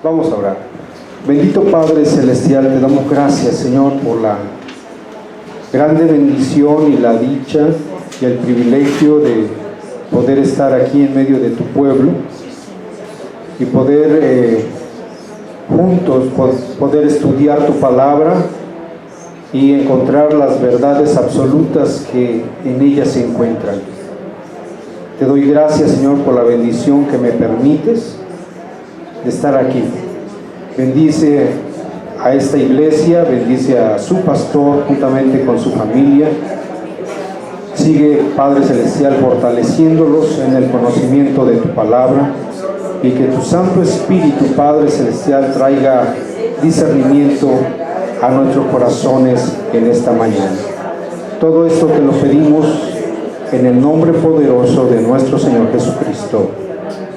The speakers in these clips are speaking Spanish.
Vamos a orar. Bendito Padre Celestial, te damos gracias, Señor, por la grande bendición y la dicha y el privilegio de poder estar aquí en medio de tu pueblo y poder juntos poder estudiar tu palabra y encontrar las verdades absolutas que en ella se encuentran. Te doy gracias, Señor, por la bendición que me permites de estar aquí. Bendice a esta iglesia, bendice a su pastor juntamente con su familia. Sigue, Padre Celestial, fortaleciéndolos en el conocimiento de tu palabra y que tu Santo Espíritu, Padre Celestial, traiga discernimiento a nuestros corazones en esta mañana. Todo esto te lo pedimos en el nombre poderoso de nuestro Señor Jesucristo.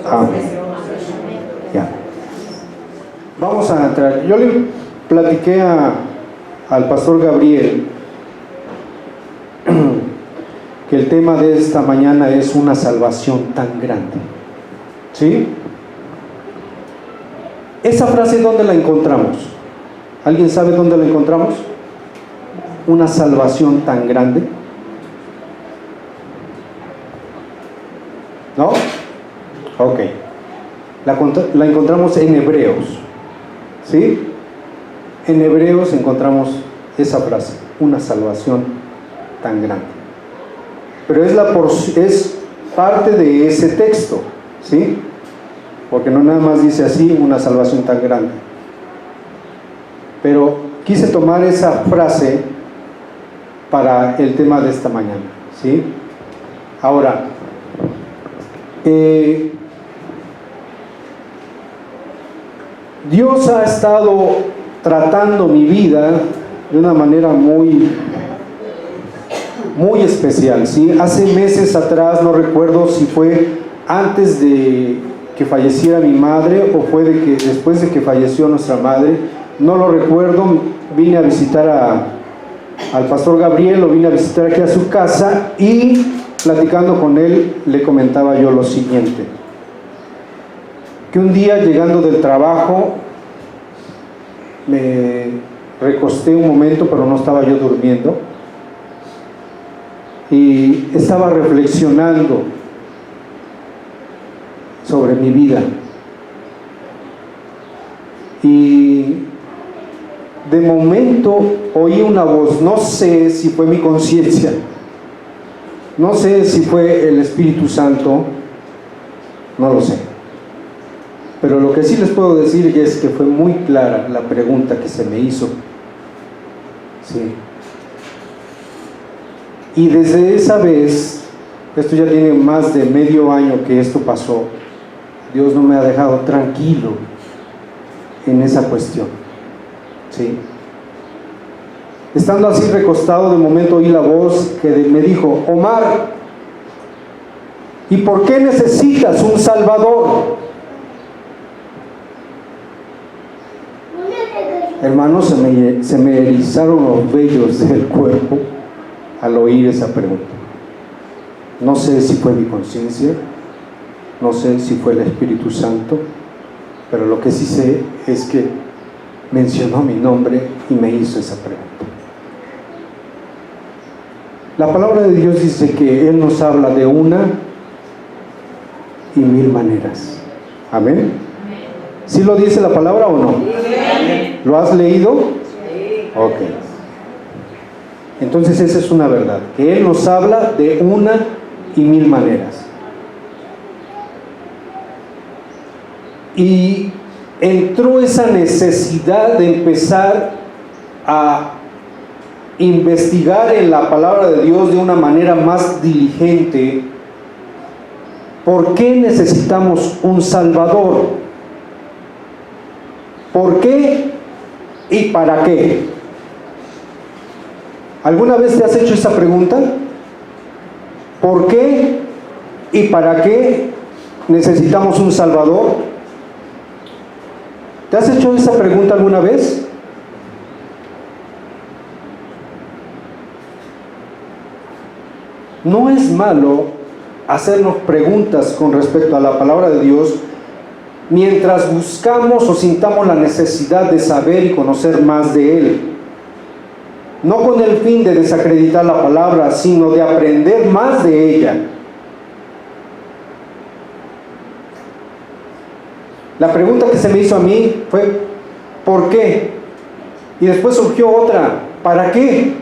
Amén. Ya. Vamos a entrar. Yo le platiqué al pastor Gabriel que el tema de esta mañana es una salvación tan grande. ¿Sí? Esa frase, ¿dónde la encontramos? ¿Alguien sabe dónde la encontramos? Una salvación tan grande. ¿No? Ok. La encontramos en Hebreos. ¿Sí? En Hebreos encontramos esa frase, una salvación tan grande. Pero es parte de ese texto, ¿sí? Porque no nada más dice así, una salvación tan grande. Pero quise tomar esa frase para el tema de esta mañana, ¿sí? Ahora, Dios ha estado tratando mi vida de una manera muy especial, ¿sí? Hace meses atrás, no recuerdo si fue antes de que falleciera mi madre o fue después de que falleció nuestra madre, no lo recuerdo. Vine a visitar al pastor Gabriel, lo vine a visitar aquí a su casa y platicando con él le comentaba yo lo siguiente: que un día llegando del trabajo me recosté un momento, pero no estaba yo durmiendo, y estaba reflexionando sobre mi vida, y de momento oí una voz. No sé si fue mi conciencia, no sé si fue el Espíritu Santo, no lo sé, pero lo que sí les puedo decir es que fue muy clara la pregunta que se me hizo, ¿sí? Y desde esa vez, esto ya tiene más de medio año que esto pasó, Dios no me ha dejado tranquilo en esa cuestión, ¿sí? Estando así recostado, de momento oí la voz que me dijo: Omar, ¿y por qué necesitas un Salvador? Hermanos, se me erizaron los vellos del cuerpo al oír esa pregunta. No sé si fue mi conciencia, no sé si fue el Espíritu Santo, pero lo que sí sé es que mencionó mi nombre y me hizo esa pregunta. La palabra de Dios dice que Él nos habla de una y mil maneras. Amén. ¿Sí lo dice la palabra o no? ¿Lo has leído? Ok. Entonces esa es una verdad, que Él nos habla de una y mil maneras. Y entró esa necesidad de empezar a investigar en la palabra de Dios de una manera más diligente. ¿Por qué necesitamos un Salvador? ¿Por qué y para qué? ¿Alguna vez te has hecho esa pregunta? ¿Por qué y para qué necesitamos un Salvador? ¿Te has hecho esa pregunta alguna vez? No es malo hacernos preguntas con respecto a la palabra de Dios, mientras buscamos o sintamos la necesidad de saber y conocer más de Él. No con el fin de desacreditar la palabra, sino de aprender más de ella. La pregunta que se me hizo a mí fue, ¿por qué? Y después surgió otra, ¿para qué?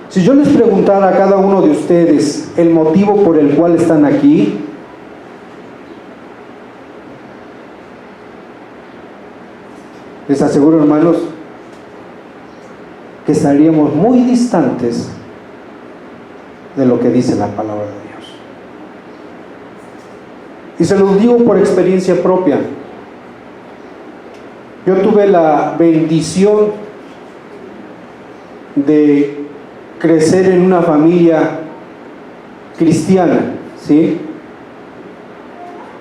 Si yo les preguntara a cada uno de ustedes el motivo por el cual están aquí, les aseguro, hermanos, que estaríamos muy distantes de lo que dice la palabra de Dios. Y se los digo por experiencia propia. Yo tuve la bendición de crecer en una familia cristiana, ¿sí?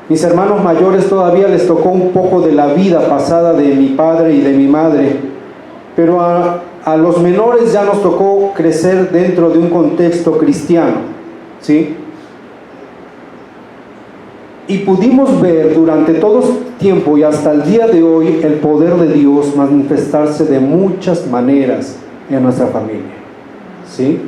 Mis hermanos mayores todavía les tocó un poco de la vida pasada de mi padre y de mi madre, pero a los menores ya nos tocó crecer dentro de un contexto cristiano, ¿sí? Y pudimos ver durante todo este tiempo y hasta el día de hoy el poder de Dios manifestarse de muchas maneras en nuestra familia, ¿sí?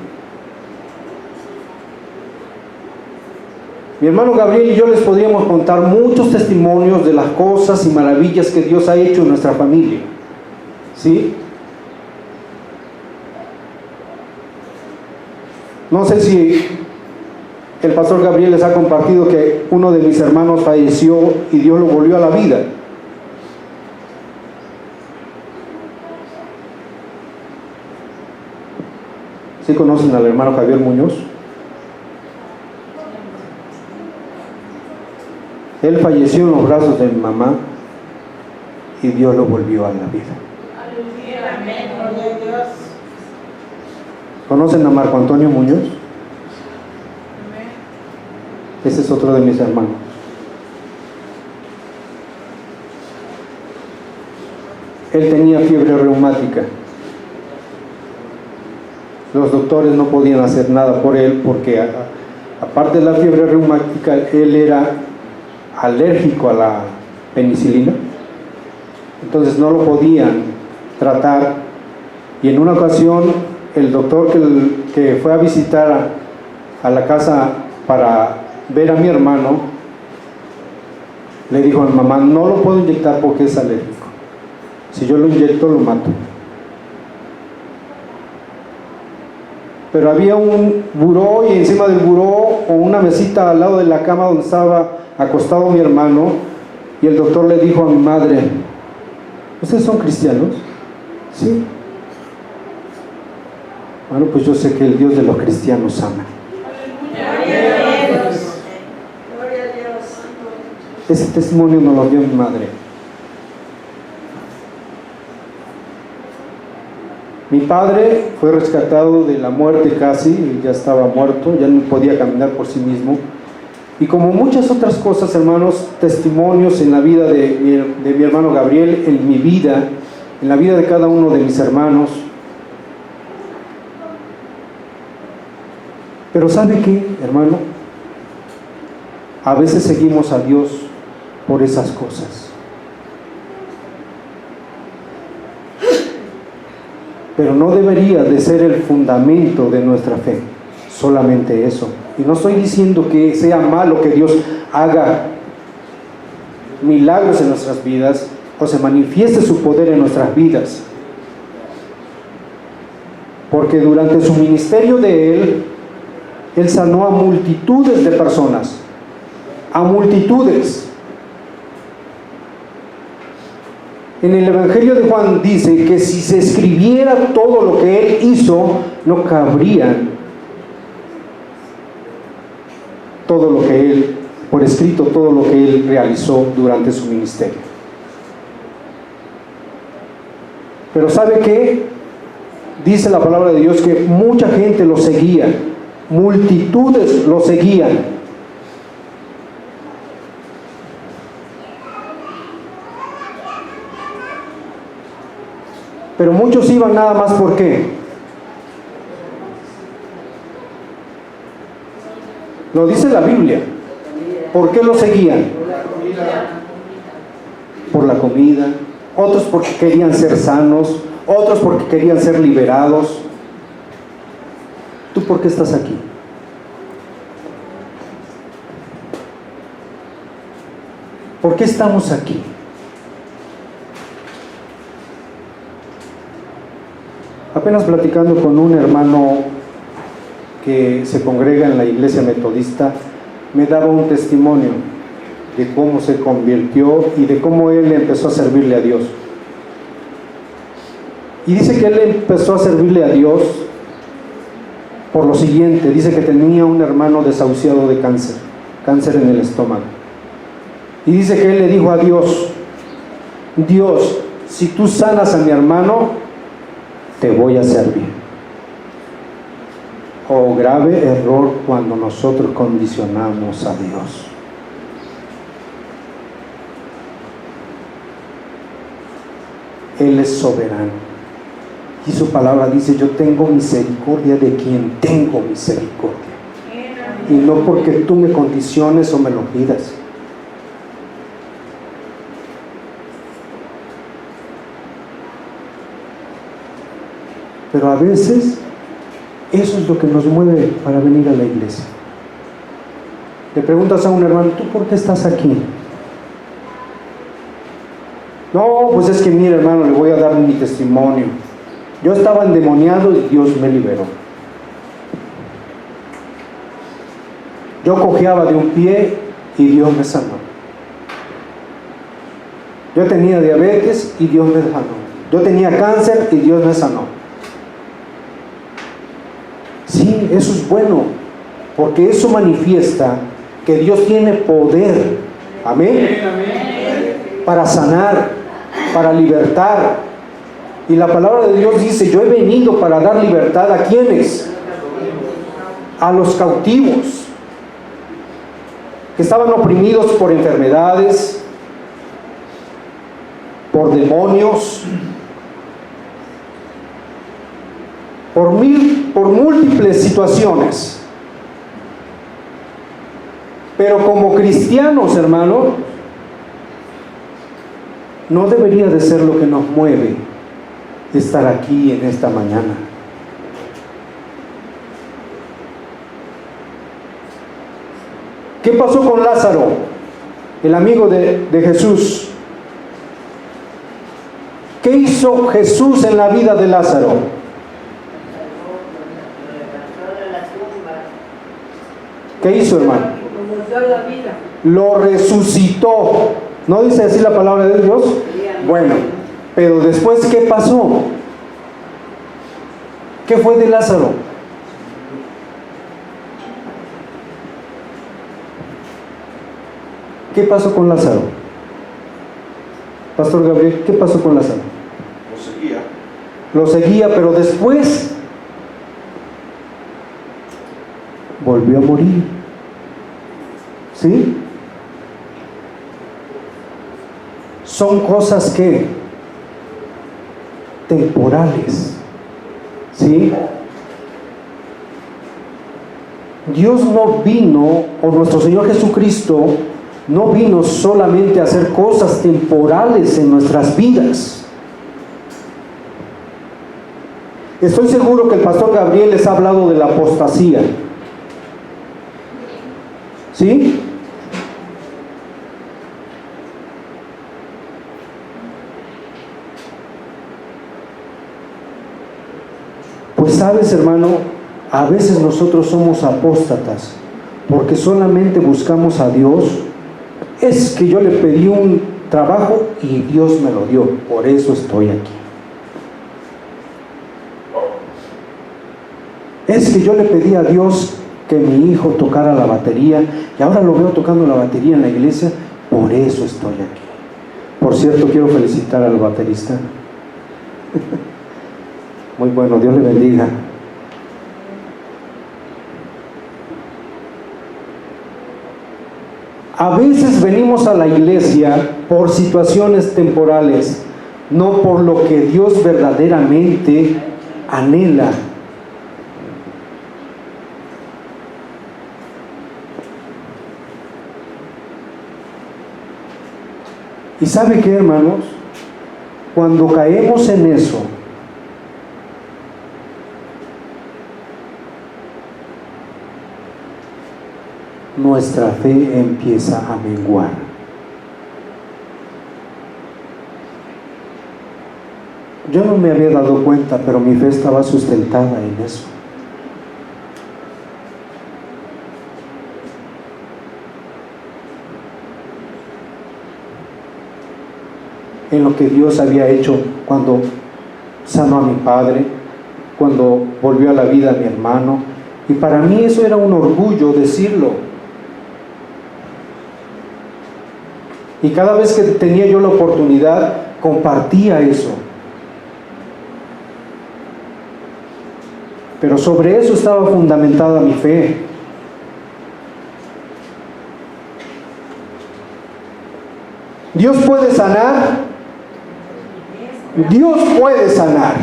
Mi hermano Gabriel y yo les podríamos contar muchos testimonios de las cosas y maravillas que Dios ha hecho en nuestra familia, ¿sí? No sé si el pastor Gabriel les ha compartido que uno de mis hermanos falleció y Dios lo volvió a la vida. ¿Sí conocen al hermano Javier Muñoz? Él falleció en los brazos de mi mamá y Dios lo volvió a la vida. ¿Conocen a Marco Antonio Muñoz? Ese es otro de mis hermanos. Él tenía fiebre reumática. Los doctores no podían hacer nada por él porque aparte de la fiebre reumática, él era alérgico a la penicilina. Entonces no lo podían tratar. Y en una ocasión, el doctor que fue a visitar a la casa para ver a mi hermano, le dijo a mi mamá, no lo puedo inyectar porque es alérgico. Si yo lo inyecto, lo mato. Pero había un buró y encima del buró o una mesita al lado de la cama donde estaba acostado mi hermano, y el doctor le dijo a mi madre, ¿ustedes son cristianos? Sí. Bueno, pues yo sé que el Dios de los cristianos ama. Ese testimonio nos lo dio mi madre. Mi padre fue rescatado de la muerte casi, ya estaba muerto, ya no podía caminar por sí mismo. Y como muchas otras cosas, hermanos, testimonios en la vida de mi hermano Gabriel, en mi vida, en la vida de cada uno de mis hermanos. Pero ¿sabe qué, hermano? A veces seguimos a Dios por esas cosas. Pero no debería de ser el fundamento de nuestra fe, solamente eso. Y no estoy diciendo que sea malo que Dios haga milagros en nuestras vidas o se manifieste su poder en nuestras vidas. Porque durante su ministerio de Él sanó a multitudes de personas, a multitudes. En el Evangelio de Juan dice que si se escribiera todo lo que Él hizo, no cabría todo lo que Él, por escrito, todo lo que Él realizó durante su ministerio. Pero ¿sabe qué? Dice la palabra de Dios que mucha gente lo seguía, multitudes lo seguían. Pero muchos iban nada más ¿por qué? Lo dice la Biblia. ¿Por qué lo seguían? Por la comida. Otros porque querían ser sanos. Otros porque querían ser liberados. ¿Tú por qué estás aquí? ¿Por qué estamos aquí? Apenas platicando con un hermano que se congrega en la iglesia metodista, me daba un testimonio de cómo se convirtió y de cómo él empezó a servirle a Dios. Y dice que él empezó a servirle a Dios por lo siguiente. Dice que tenía un hermano desahuciado de cáncer en el estómago. Y dice que él le dijo a Dios: Dios, si tú sanas a mi hermano, te voy a servir. Oh, grave error cuando nosotros condicionamos a Dios. Él es soberano. Y su palabra dice: yo tengo misericordia de quien tengo misericordia. Y no porque tú me condiciones o me lo pidas. Pero a veces eso es lo que nos mueve para venir a la iglesia. Le preguntas a un hermano: ¿tú por qué estás aquí? No, pues es que mira, hermano, le voy a dar mi testimonio. Yo estaba endemoniado y Dios me liberó. Yo cojeaba de un pie y Dios me sanó. Yo tenía diabetes y Dios me sanó. Yo tenía cáncer y Dios me sanó. Sí, eso es bueno, porque eso manifiesta que Dios tiene poder, amén, para sanar, para libertar. Y la palabra de Dios dice: yo he venido para dar libertad ¿a quiénes? A los cautivos, que estaban oprimidos por enfermedades, por demonios, por múltiples situaciones. Pero como cristianos, hermano, no debería de ser lo que nos mueve estar aquí en esta mañana. ¿Qué pasó con Lázaro, el amigo de Jesús? ¿Qué hizo Jesús en la vida de Lázaro? ¿Qué hizo, hermano? Lo resucitó. ¿No dice así la palabra de Dios? Bueno, pero después, ¿qué pasó? ¿Qué fue de Lázaro? ¿Qué pasó con Lázaro? Pastor Gabriel, ¿qué pasó con Lázaro? Lo seguía, pero después volvió a morir. ¿Sí? Son cosas que temporales. ¿Sí? Dios no vino, o nuestro Señor Jesucristo no vino solamente a hacer cosas temporales en nuestras vidas. Estoy seguro que el pastor Gabriel les ha hablado de la apostasía. ¿Sí? Pues sabes, hermano, a veces nosotros somos apóstatas porque solamente buscamos a Dios. Es que yo le pedí un trabajo y Dios me lo dio, por eso estoy aquí. Es que yo le pedí a Dios que mi hijo tocara la batería y ahora lo veo tocando la batería en la iglesia, por eso estoy aquí. Por cierto, quiero felicitar al baterista. Muy bueno, Dios le bendiga. A veces venimos a la iglesia por situaciones temporales, no por lo que Dios verdaderamente anhela. ¿Y sabe qué, hermanos? Cuando caemos en eso, nuestra fe empieza a menguar. Yo no me había dado cuenta, pero mi fe estaba sustentada en eso. En lo que Dios había hecho cuando sanó a mi padre, cuando volvió a la vida a mi hermano. Y para mí eso era un orgullo decirlo. Y cada vez que tenía yo la oportunidad, compartía eso. Pero sobre eso estaba fundamentada mi fe. ¿Dios puede sanar? Dios puede sanar.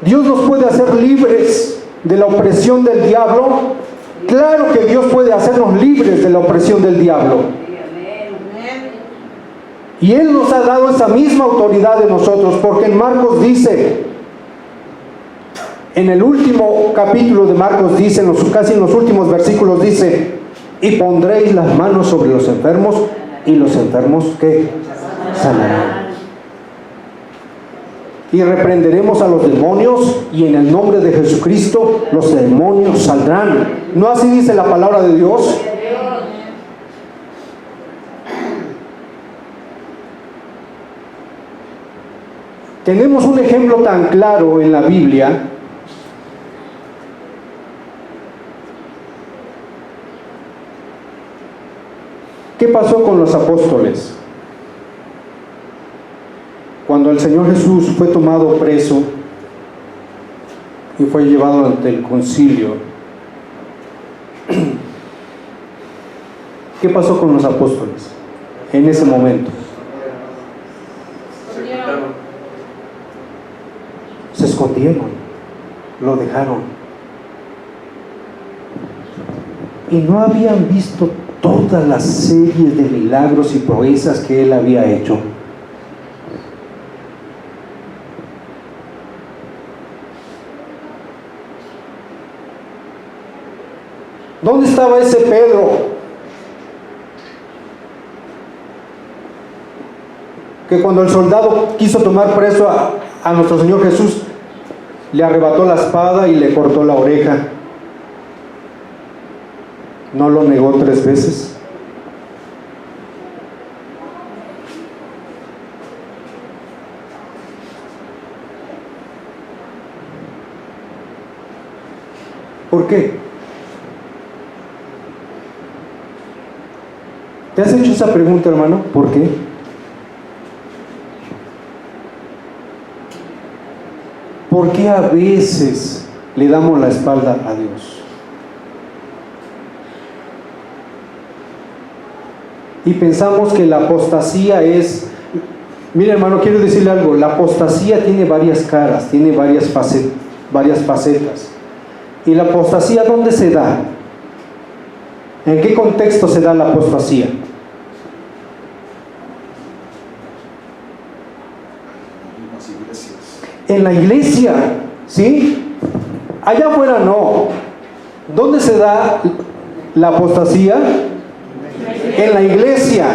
Dios nos puede hacer libres de la opresión del diablo. Claro que Dios puede hacernos libres de la opresión del diablo. Y Él nos ha dado esa misma autoridad de nosotros, porque en Marcos dice, en el último capítulo de Marcos dice, casi en los últimos versículos dice: y pondréis las manos sobre los enfermos, y los enfermos, ¿qué? Sanarán. Y reprenderemos a los demonios, y en el nombre de Jesucristo los demonios saldrán. ¿No así dice la palabra de Dios? Tenemos un ejemplo tan claro en la Biblia. ¿Qué pasó con los apóstoles? Cuando el Señor Jesús fue tomado preso y fue llevado ante el concilio, ¿qué pasó con los apóstoles en ese momento? Se escondieron, lo dejaron. Y no habían visto todas las series de milagros y proezas que Él había hecho. ¿Dónde estaba ese Pedro? Que cuando el soldado quiso tomar preso a nuestro Señor Jesús, le arrebató la espada y le cortó la oreja. ¿No lo negó 3 veces? ¿Por qué? ¿Te has hecho esa pregunta, hermano? ¿Por qué? ¿Por qué a veces le damos la espalda a Dios? Y pensamos que la apostasía es... Mire, hermano, quiero decirle algo. La apostasía tiene varias caras, tiene varias facetas. ¿Y la apostasía dónde se da? ¿En qué contexto se da la apostasía? En la iglesia, ¿sí? Allá afuera no. ¿Dónde se da la apostasía? En la iglesia.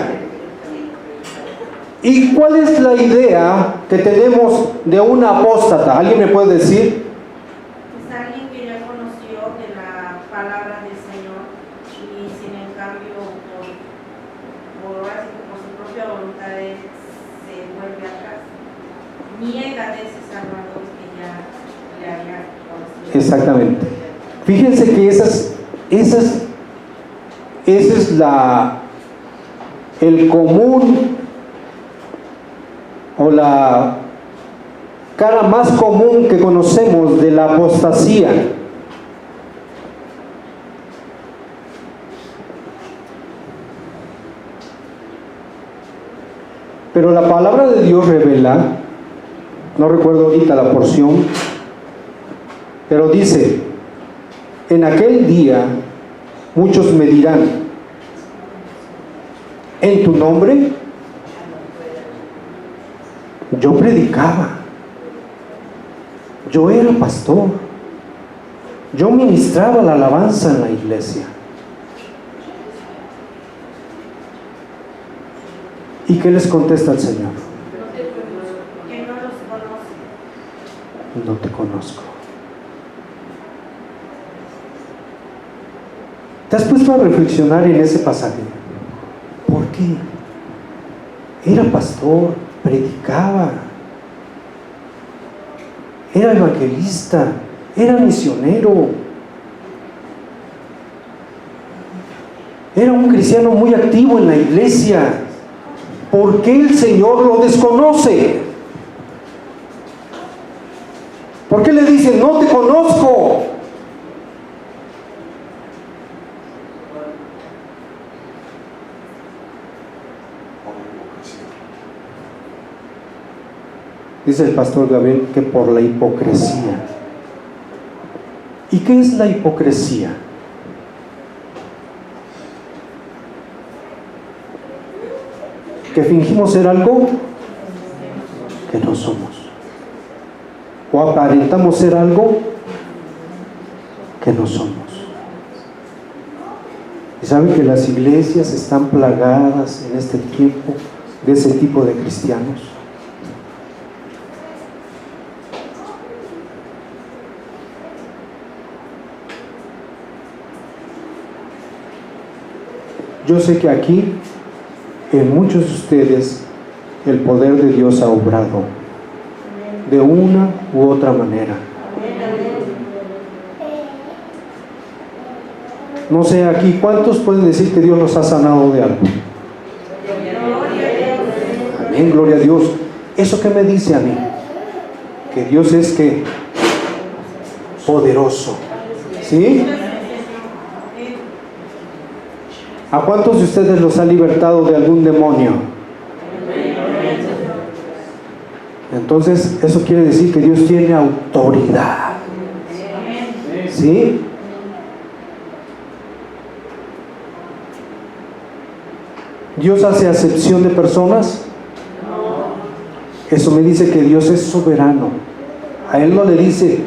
¿Y cuál es la idea que tenemos de una apóstata? ¿Alguien me puede decir? Es alguien que ya conoció de la palabra del Señor y sin en cambio por su propia voluntad se vuelve atrás. Niega de ese Salvador que ya le había conocido. Exactamente. Fíjense que esa es el común o la cara más común que conocemos de la apostasía. Pero la palabra de Dios revela, no recuerdo ahorita la porción, pero dice: en aquel día muchos me dirán, en tu nombre. Yo predicaba, yo era pastor, yo ministraba la alabanza en la iglesia. ¿Y qué les contesta el Señor? Que no los conoce. No te conozco. ¿Te has puesto a reflexionar en ese pasaje? ¿Por qué? Era pastor, predicaba, era evangelista, era misionero, era un cristiano muy activo en la iglesia. ¿Por qué el Señor lo desconoce? ¿Por qué le dice, no te conozco? Dice el pastor Gabriel que por la hipocresía. ¿Y qué es la hipocresía? Que fingimos ser algo que no somos, o aparentamos ser algo que no somos. Y saben que las iglesias están plagadas en este tiempo de ese tipo de cristianos. Yo sé que aquí en muchos de ustedes el poder de Dios ha obrado de una u otra manera. No sé aquí cuántos pueden decir que Dios los ha sanado de algo. Amén, gloria a Dios. ¿Eso qué me dice a mí? Que Dios es que poderoso. ¿Sí? ¿A cuántos de ustedes los ha libertado de algún demonio? Entonces, eso quiere decir que Dios tiene autoridad. ¿Sí? ¿Dios hace acepción de personas? Eso me dice que Dios es soberano. A Él no le dice,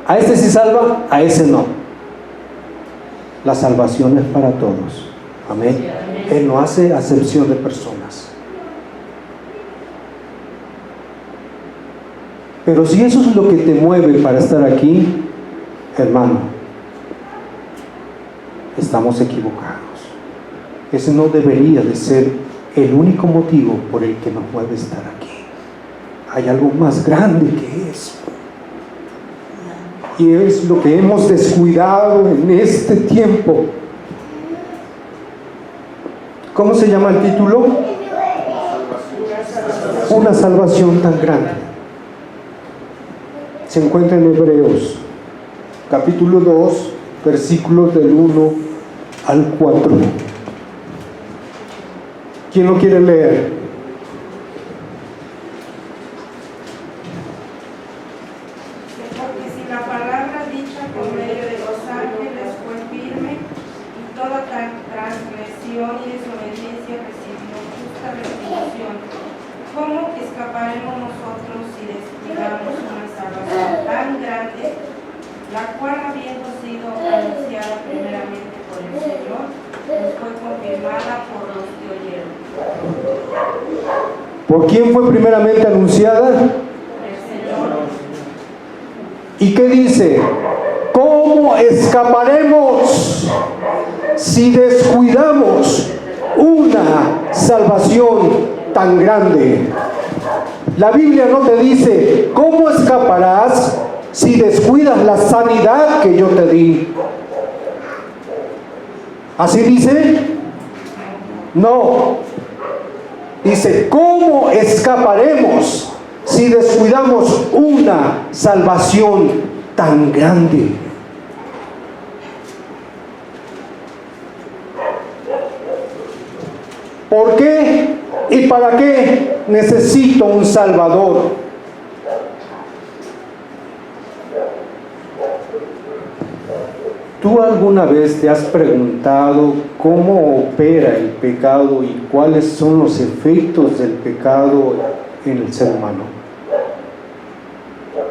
a este sí salva, a ese no. La salvación es para todos. Amén. Él no hace acepción de personas. Pero si eso es lo que te mueve para estar aquí, hermano, estamos equivocados. Ese no debería de ser el único motivo por el que nos mueve estar aquí. Hay algo más grande que eso. Y es lo que hemos descuidado en este tiempo. ¿Cómo se llama el título? Una salvación tan grande. Se encuentra en Hebreos, capítulo 2, versículos del 1 al 4. ¿Quién lo quiere leer? ¿Por quién fue primeramente anunciada? El Señor. ¿Y qué dice? ¿Cómo escaparemos si descuidamos una salvación tan grande? La Biblia no te dice, ¿cómo escaparás si descuidas la sanidad que yo te di? ¿Así dice? No. Dice, ¿cómo escaparemos si descuidamos una salvación tan grande? ¿Por qué y para qué necesito un Salvador? Tú ¿Tú alguna vez te has preguntado cómo opera el pecado y cuáles son los efectos del pecado en el ser humano?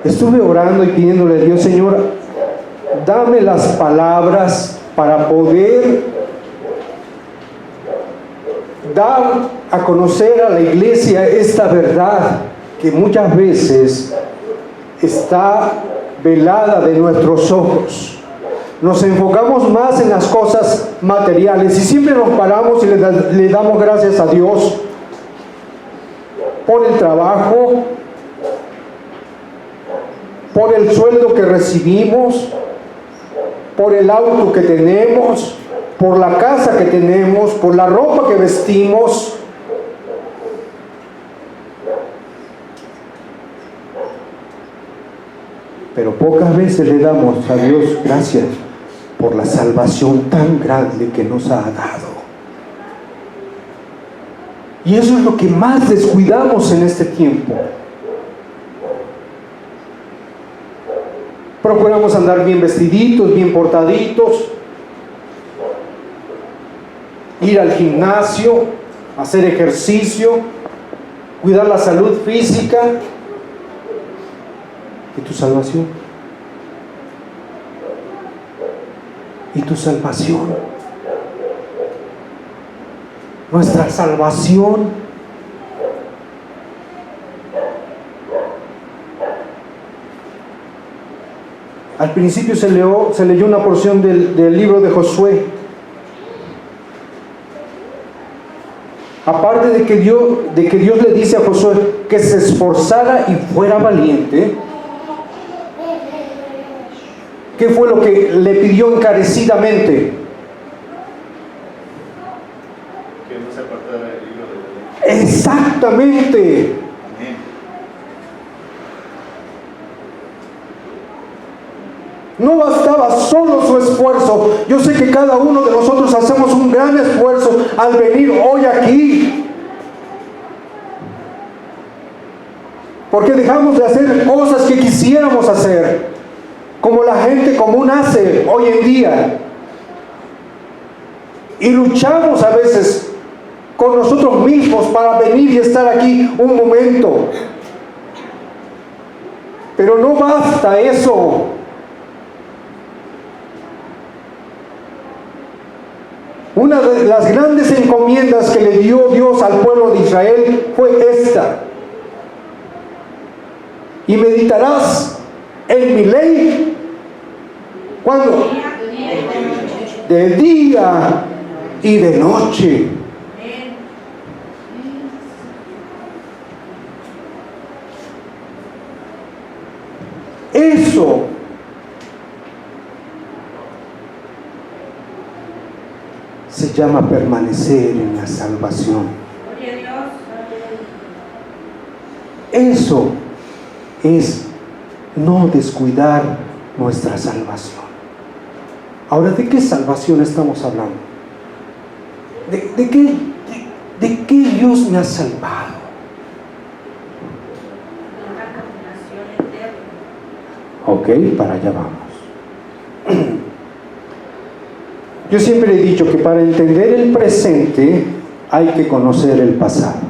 Estuve orando y pidiéndole a Dios, Señor, dame las palabras para poder dar a conocer a la iglesia esta verdad que muchas veces está velada de nuestros ojos. Nos enfocamos más en las cosas materiales y siempre nos paramos y le damos gracias a Dios por el trabajo, por el sueldo que recibimos, por el auto que tenemos, por la casa que tenemos, por la ropa que vestimos. Pero pocas veces le damos a Dios gracias por la salvación tan grande que nos ha dado. Y eso es lo que más descuidamos en este tiempo. Procuramos andar bien vestiditos, bien portaditos, ir al gimnasio, hacer ejercicio, cuidar la salud física. ¿Y tu salvación? ¿Y tu salvación? Nuestra salvación. Al principio se leyó una porción del libro de Josué. Aparte de que Dios le dice a Josué que se esforzara y fuera valiente, ¿qué fue lo que le pidió encarecidamente? Que no se apartara del libro de la ley. Exactamente. Amén. No bastaba solo su esfuerzo. Yo sé que cada uno de nosotros hacemos un gran esfuerzo al venir hoy aquí, porque dejamos de hacer cosas que quisiéramos hacer, como la gente común hace hoy en día, y luchamos a veces con nosotros mismos para venir y estar aquí un momento. Pero no basta eso. Una de las grandes encomiendas que le dio Dios al pueblo de Israel fue esta: y meditarás en mi ley. ¿Cuándo? De día y de noche. Eso se llama permanecer en la salvación. Eso es no descuidar nuestra salvación. Ahora, ¿de qué salvación estamos hablando? ¿De qué Dios me ha salvado? Ok, para allá vamos. Yo siempre he dicho que para entender el presente hay que conocer el pasado.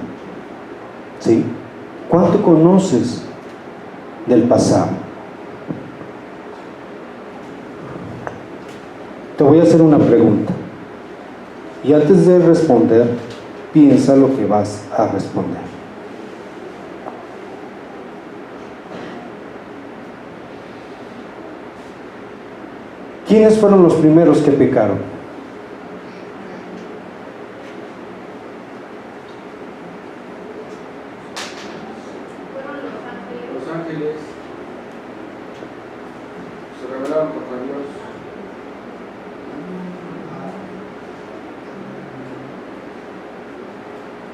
¿Sí? ¿Cuánto conoces del pasado? Te voy a hacer una pregunta. Y antes de responder, piensa lo que vas a responder. ¿Quiénes fueron los primeros que pecaron? Los ángeles se rebelaron contra Dios.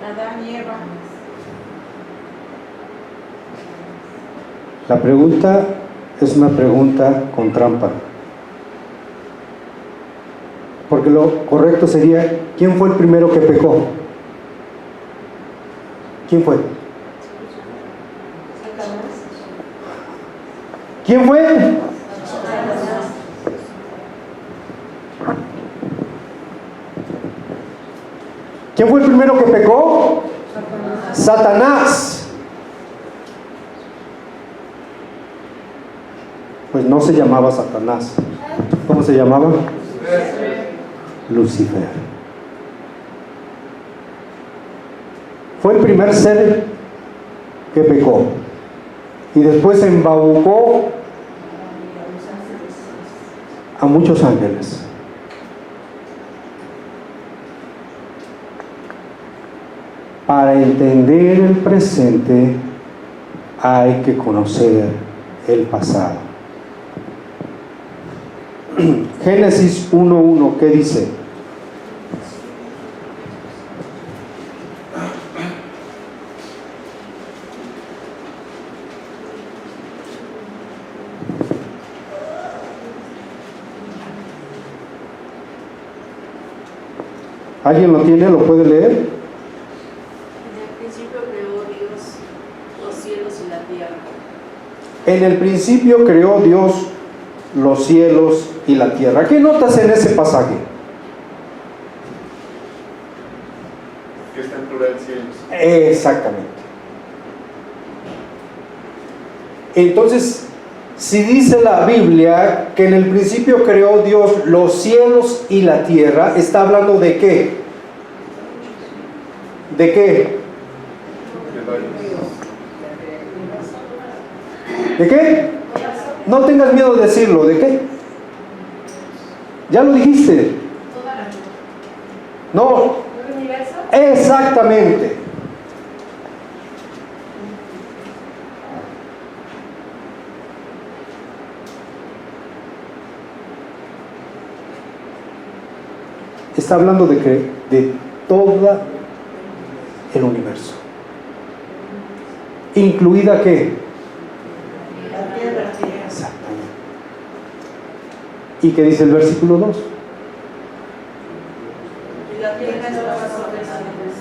Adán y Eva. La pregunta es una pregunta con trampa. Porque lo correcto sería, ¿quién fue el primero que pecó? ¿Quién fue? ¿Quién fue? ¿Quién fue el primero que pecó? Satanás. Pues no se llamaba Satanás. ¿Cómo se llamaba? Lucifer. Fue el primer ser que pecó. Y después embaucó a muchos ángeles. Para entender el presente hay que conocer el pasado. Génesis 1:1, ¿qué dice? ¿Alguien lo tiene? ¿Lo puede leer? En el principio creó Dios los cielos y la tierra. En el principio creó Dios los cielos y la tierra. ¿Qué notas en ese pasaje? Que está en plural cielos. Exactamente. Entonces, si dice la Biblia que en el principio creó Dios los cielos y la tierra, ¿está hablando de qué? ¿De qué? De varios. ¿De qué? No tengas miedo de decirlo. ¿De qué? Ya lo dijiste. No. Exactamente. Está hablando de todo el universo. ¿Incluida qué? La tierra. Exactamente. ¿Y qué dice el versículo 2? Y la tierra estaba sobre las nubes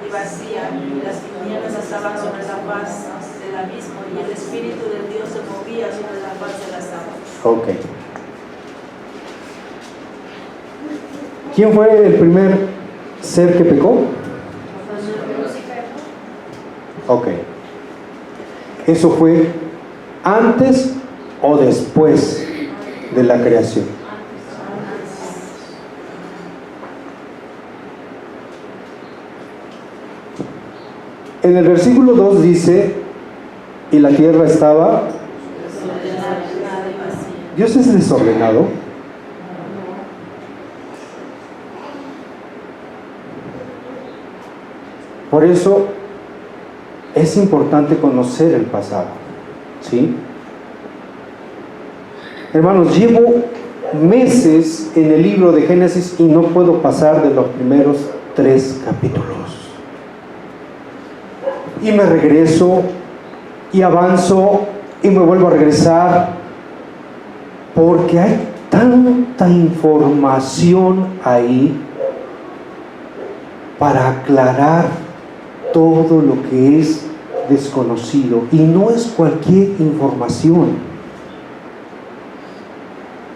y vacía, y las tinieblas estaban sobre la faz del abismo, y el Espíritu de Dios se movía sobre la faz de las aguas. Ok. ¿Quién fue el primer ser que pecó? Ok. ¿Eso fue antes o después de la creación? En el versículo 2 dice, y la tierra estaba... Desordenada y vacía. ¿Dios es desordenado? Por eso es importante conocer el pasado, ¿sí? Hermanos, llevo meses en el libro de Génesis y no puedo pasar de los primeros 3 capítulos. Y me regreso y avanzo y me vuelvo a regresar porque hay tanta información ahí para aclarar todo lo que es desconocido, y no es cualquier información.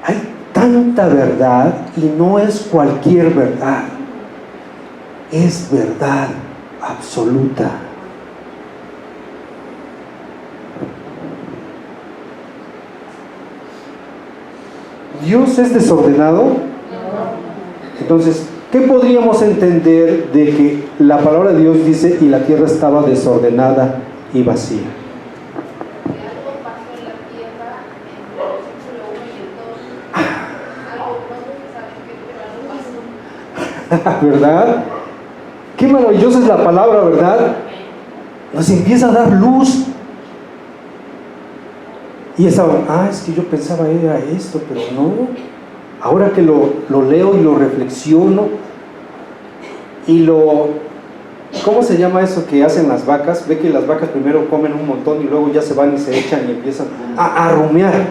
Hay tanta verdad y no es cualquier verdad, es verdad absoluta. ¿Dios es desordenado? Entonces, ¿qué podríamos entender de que la palabra de Dios dice y la tierra estaba desordenada y vacía? Que algo pasó en la tierra entre el versículo 1 y el 2. Algo pronto se sabe que algo pasó. ¿Verdad? Qué maravillosa es la palabra, ¿verdad? Nos empieza a dar luz. Y es que yo pensaba era esto, pero no. Ahora que lo leo y lo reflexiono y ¿cómo se llama eso que hacen las vacas? Ve que las vacas primero comen un montón y luego ya se van y se echan y empiezan a rumiar.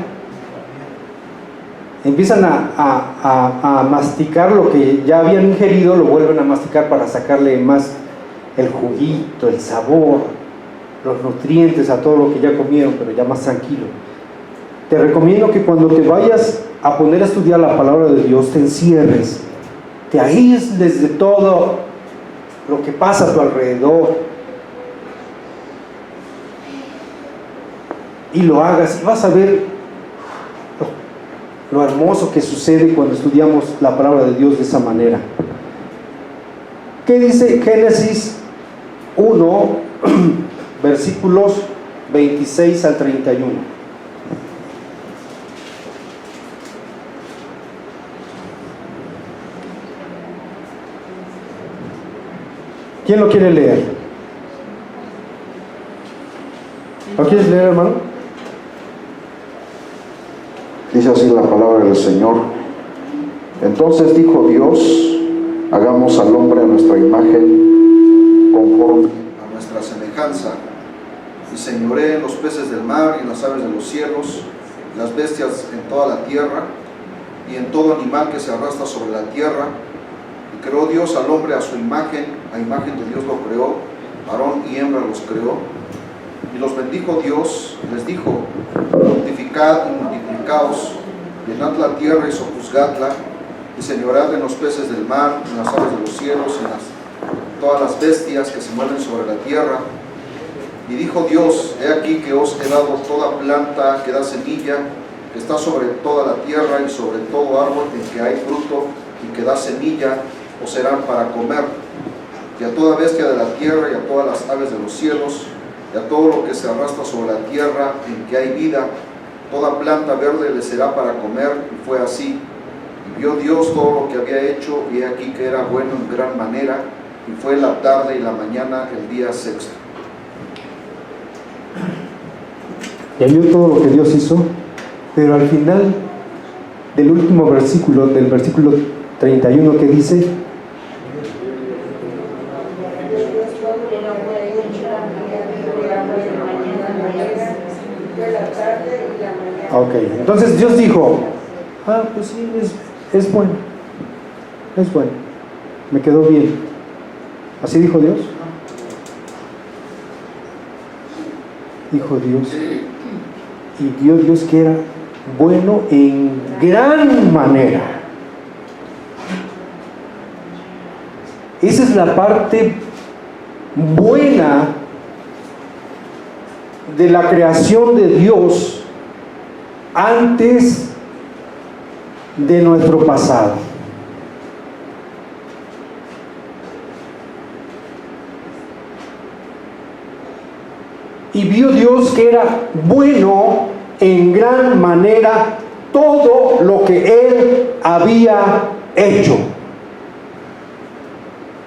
Empiezan a masticar lo que ya habían ingerido, lo vuelven a masticar para sacarle más el juguito, el sabor, los nutrientes a todo lo que ya comieron, pero ya más tranquilo. Te recomiendo que cuando te vayas a poner a estudiar la palabra de Dios, te encierres, te aísles de todo lo que pasa a tu alrededor y lo hagas, y vas a ver lo hermoso que sucede cuando estudiamos la palabra de Dios de esa manera. ¿Qué dice Génesis 1, versículos 26 al 31? ¿Quién lo quiere leer? ¿Lo quieres leer, hermano? Dice así la palabra del Señor. Entonces dijo Dios: hagamos al hombre a nuestra imagen, conforme a nuestra semejanza, y señoree en los peces del mar y en las aves de los cielos, las bestias en toda la tierra, y en todo animal que se arrastra sobre la tierra. Y creó Dios al hombre a su imagen, a imagen de Dios lo creó, varón y hembra los creó. Y los bendijo Dios, y les dijo: fructificad y multiplicaos, llenad la tierra y sojuzgadla, y señorad en los peces del mar, en las aves de los cielos, en todas las bestias que se mueven sobre la tierra. Y dijo Dios: he aquí que os he dado toda planta que da semilla, que está sobre toda la tierra, y sobre todo árbol en que hay fruto y que da semilla, os serán para comer. Y a toda bestia de la tierra, y a todas las aves de los cielos, y a todo lo que se arrastra sobre la tierra en que hay vida, toda planta verde le será para comer. Y fue así. Y vio Dios todo lo que había hecho, y he aquí que era bueno en gran manera. Y fue la tarde y la mañana el día sexto. Ya vio todo lo que Dios hizo, pero al final del último versículo, del versículo 31, que dice: ok, entonces Dios dijo: pues sí, es bueno, me quedó bien. ¿Así dijo Dios? Dijo Dios, y vio Dios que era bueno en gran manera. Esa es la parte buena de la creación de Dios antes de nuestro pasado. Y vio Dios que era bueno en gran manera todo lo que Él había hecho.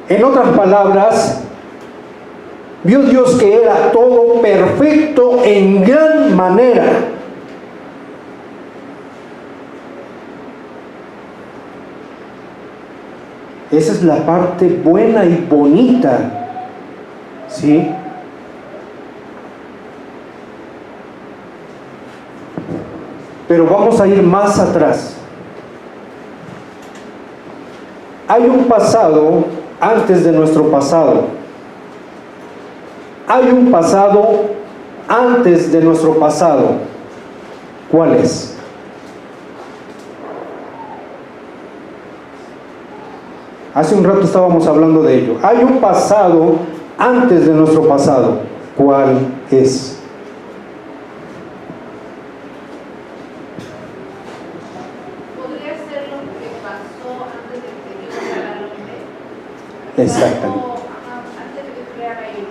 En otras palabras, vio Dios que era todo perfecto en gran manera. Esa es la parte buena y bonita, ¿sí? Pero vamos a ir más atrás. Hay un pasado antes de nuestro pasado. Hay un pasado antes de nuestro pasado. ¿Cuál es? Hace un rato estábamos hablando de ello. Hay un pasado antes de nuestro pasado. ¿Cuál es? ¿Podría ser lo que pasó antes de que Dios creara al hombre? Exactamente. Antes de que creara el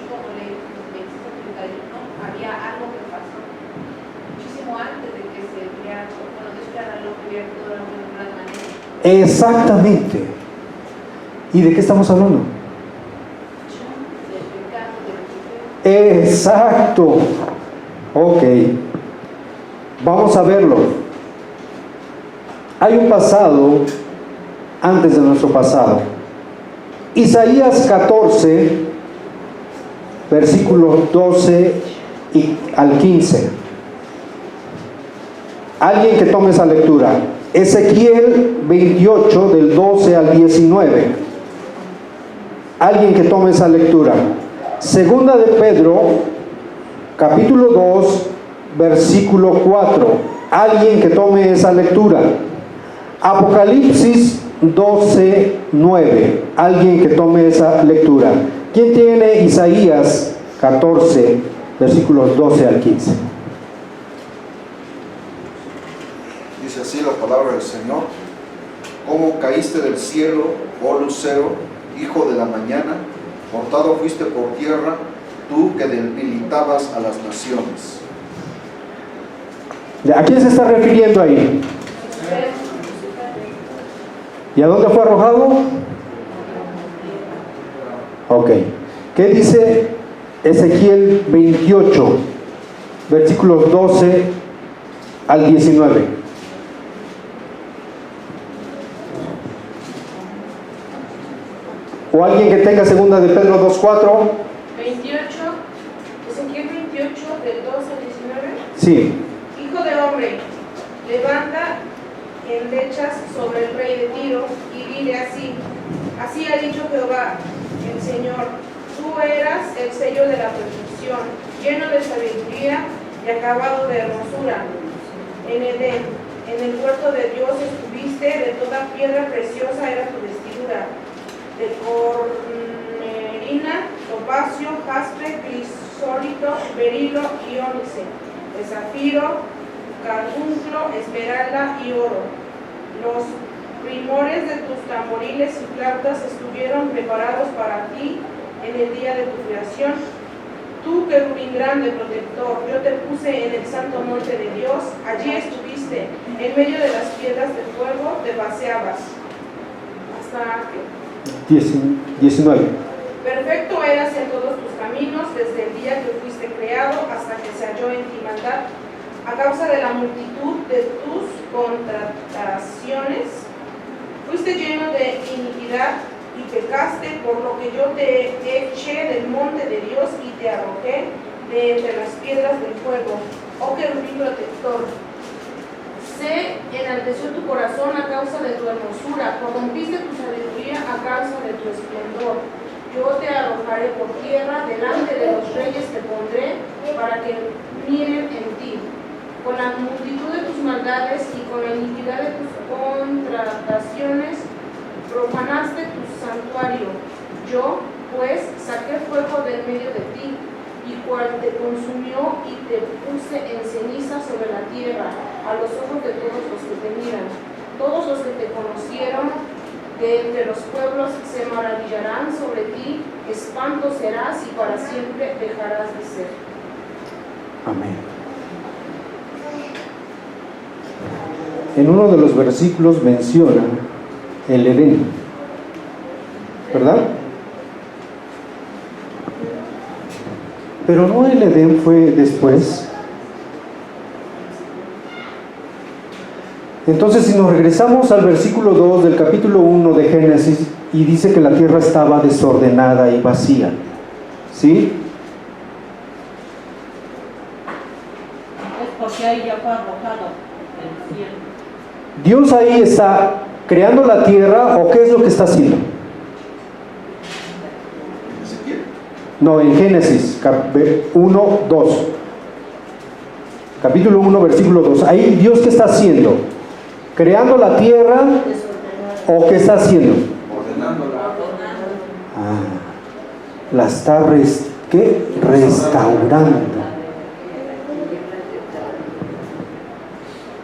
como ley 26:31, había algo que pasó muchísimo antes de que se creara, cuando Dios creara al hombre, había todo de una gran manera. Exactamente. ¿Y de qué estamos hablando? Del pecado, del pecado. Exacto. Ok. Vamos a verlo. Hay un pasado antes de nuestro pasado. Isaías 14, versículos 12 al 15. Alguien que tome esa lectura. Ezequiel 28, del 12 al 19. Alguien que tome esa lectura. Segunda de Pedro, capítulo 2, versículo 4. Alguien que tome esa lectura. Apocalipsis 12, 9. Alguien que tome esa lectura. ¿Quién tiene Isaías 14, versículos 12 al 15? Dice así la palabra del Señor: ¿Cómo caíste del cielo, oh lucero, hijo de la mañana? Cortado fuiste por tierra, tú que debilitabas a las naciones. ¿A quién se está refiriendo ahí? ¿Y a dónde fue arrojado? Ok. ¿Qué dice Ezequiel 28, versículos 12 al 19? ¿O alguien que tenga segunda de Pedro 2:4? 28, Ezequiel 28, del 12 al 19. Sí. Hijo de hombre, levanta endechas sobre el rey de Tiro y dile así: así ha dicho Jehová, el Señor, tú eras el sello de la perfección, lleno de sabiduría y acabado de hermosura. En Edén, en el huerto de Dios estuviste, de toda piedra preciosa era tu vestidura, de cornerina, topacio, jaspe, crisólito, berilo y ónice, de zafiro, carbunclo, esmeralda y oro. Los primores de tus tamboriles y flautas estuvieron preparados para ti en el día de tu creación. Tú, querubín grande, protector, yo te puse en el santo monte de Dios, allí estuviste, en medio de las piedras de fuego te paseabas. ¿Hasta qué? 19. Perfecto eras en todos tus caminos, desde el día que fuiste creado hasta que se halló en ti maldad. A causa de la multitud de tus contrataciones, fuiste lleno de iniquidad y pecaste, por lo que yo te eché del monte de Dios y te arrojé de entre las piedras del fuego. Oh querubín protector, se enalteció tu corazón a causa de tu hermosura, corrompiste tu sabiduría a causa de tu esplendor. Yo te arrojaré por tierra, delante de los reyes te pondré, para que miren en ti. Con la multitud de tus maldades y con la iniquidad de tus contrataciones, profanaste tu santuario. Yo, pues, saqué fuego del medio de ti, y cual te consumió y te puse en ceniza sobre la tierra, a los ojos de todos los que te miran. Todos los que te conocieron de entre los pueblos se maravillarán sobre ti, espanto serás y para siempre dejarás de ser. Amén. En uno de los versículos menciona el Edén, ¿verdad? Pero no, el Edén fue después. Entonces, si nos regresamos al versículo 2 del capítulo 1 de Génesis, y dice que la tierra estaba desordenada y vacía, ¿sí? Es porque ahí ya fue arrojado el cielo. Dios ahí está creando la tierra, ¿o qué es lo que está haciendo? Ezequiel. No, en Génesis 1, 2. Capítulo 1, versículo 2. Ahí Dios, ¿qué está haciendo? ¿Creando la tierra o qué está haciendo? Ordenándola. La está restaurando.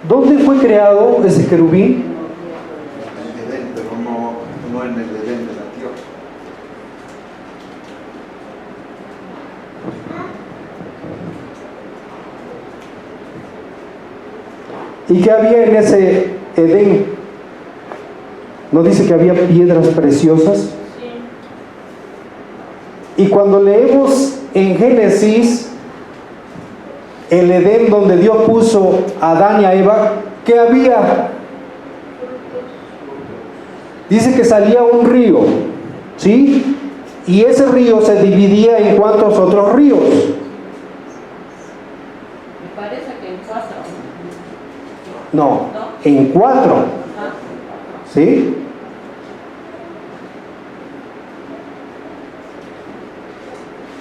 ¿Dónde fue creado ese querubín? En el Edén, pero no en el Edén de la tierra. ¿Y qué había en ese Edén? ¿No dice que había piedras preciosas? Y cuando leemos en Génesis el Edén donde Dios puso a Adán y a Eva, ¿qué había? Dice que salía un río, ¿sí? Y ese río se dividía en ¿cuántos otros ríos? Me parece que en 4. No, en 4, ¿sí?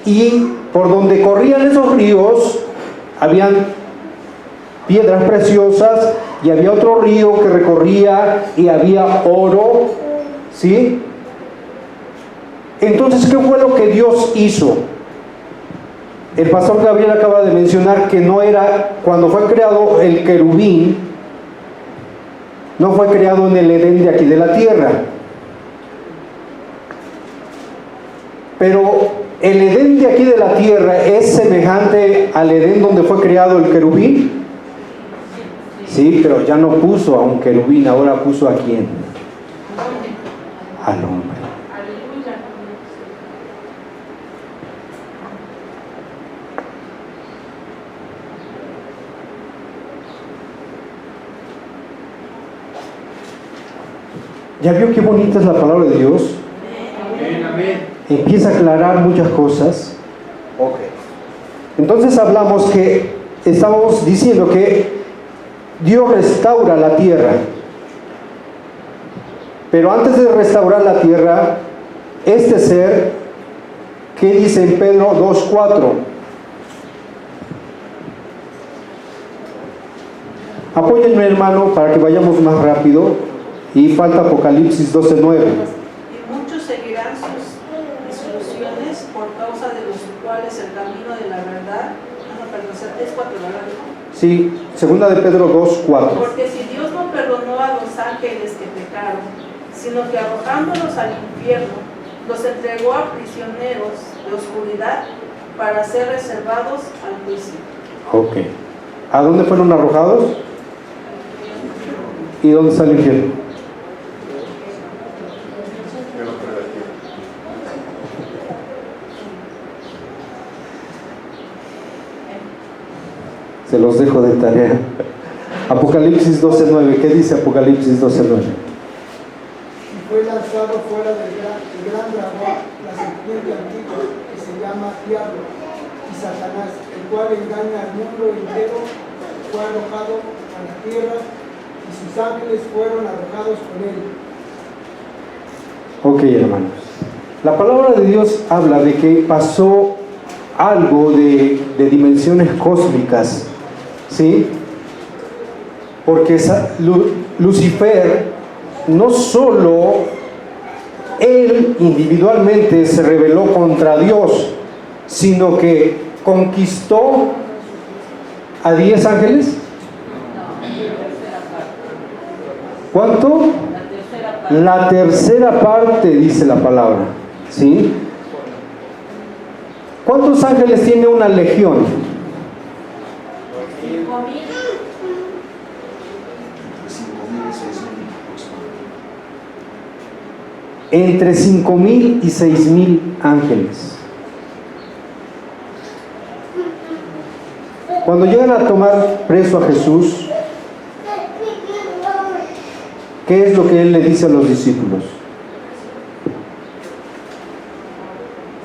Y por donde corrían esos ríos, habían piedras preciosas, y había otro río que recorría y había oro, ¿sí? Entonces, ¿qué fue lo que Dios hizo? El pastor Gabriel acaba de mencionar que no era, cuando fue creado el querubín, no fue creado en el Edén de aquí de la tierra. Pero el Edén de aquí de la tierra es semejante al Edén donde fue creado el querubín. Sí, pero ya no puso a un querubín, ahora puso ¿a quién? Al hombre. ¿Ya vio qué bonita es la palabra de Dios? Amén, amén. Empieza a aclarar muchas cosas. Ok. Entonces hablamos que, estamos diciendo que Dios restaura la tierra. Pero antes de restaurar la tierra, este ser, ¿qué dice en Pedro 2:4? Apóyenme, hermano, para que vayamos más rápido. Y falta Apocalipsis 12:9. Y muchos seguirán sus disoluciones por causa de los cuales el camino de la verdad, es 4, ¿verdad? Sí, segunda de Pedro 2:4. Porque si Dios no perdonó a los ángeles que pecaron, sino que arrojándolos al infierno, los entregó a prisioneros de oscuridad para ser reservados al juicio. Ok. ¿A dónde fueron arrojados? ¿Y dónde está el infierno? Se los dejo de tarea. Apocalipsis 12:9. ¿Qué dice Apocalipsis 12:9? Y fue lanzado fuera del gran dragón, la serpiente antigua, que se llama Diablo y Satanás, el cual engaña al mundo entero, fue arrojado a la tierra y sus ángeles fueron arrojados con él. Ok, hermanos. La palabra de Dios habla de que pasó algo de dimensiones cósmicas, ¿sí? Porque Lucifer, no solo él individualmente se rebeló contra Dios, sino que conquistó a 10 ángeles. ¿Cuánto? La tercera parte, dice la palabra, ¿sí? ¿Cuántos ángeles tiene una legión? 5,000. Entre 5,000 y 6,000 ángeles. Cuando llegan a tomar preso a Jesús, ¿qué es lo que él le dice a los discípulos?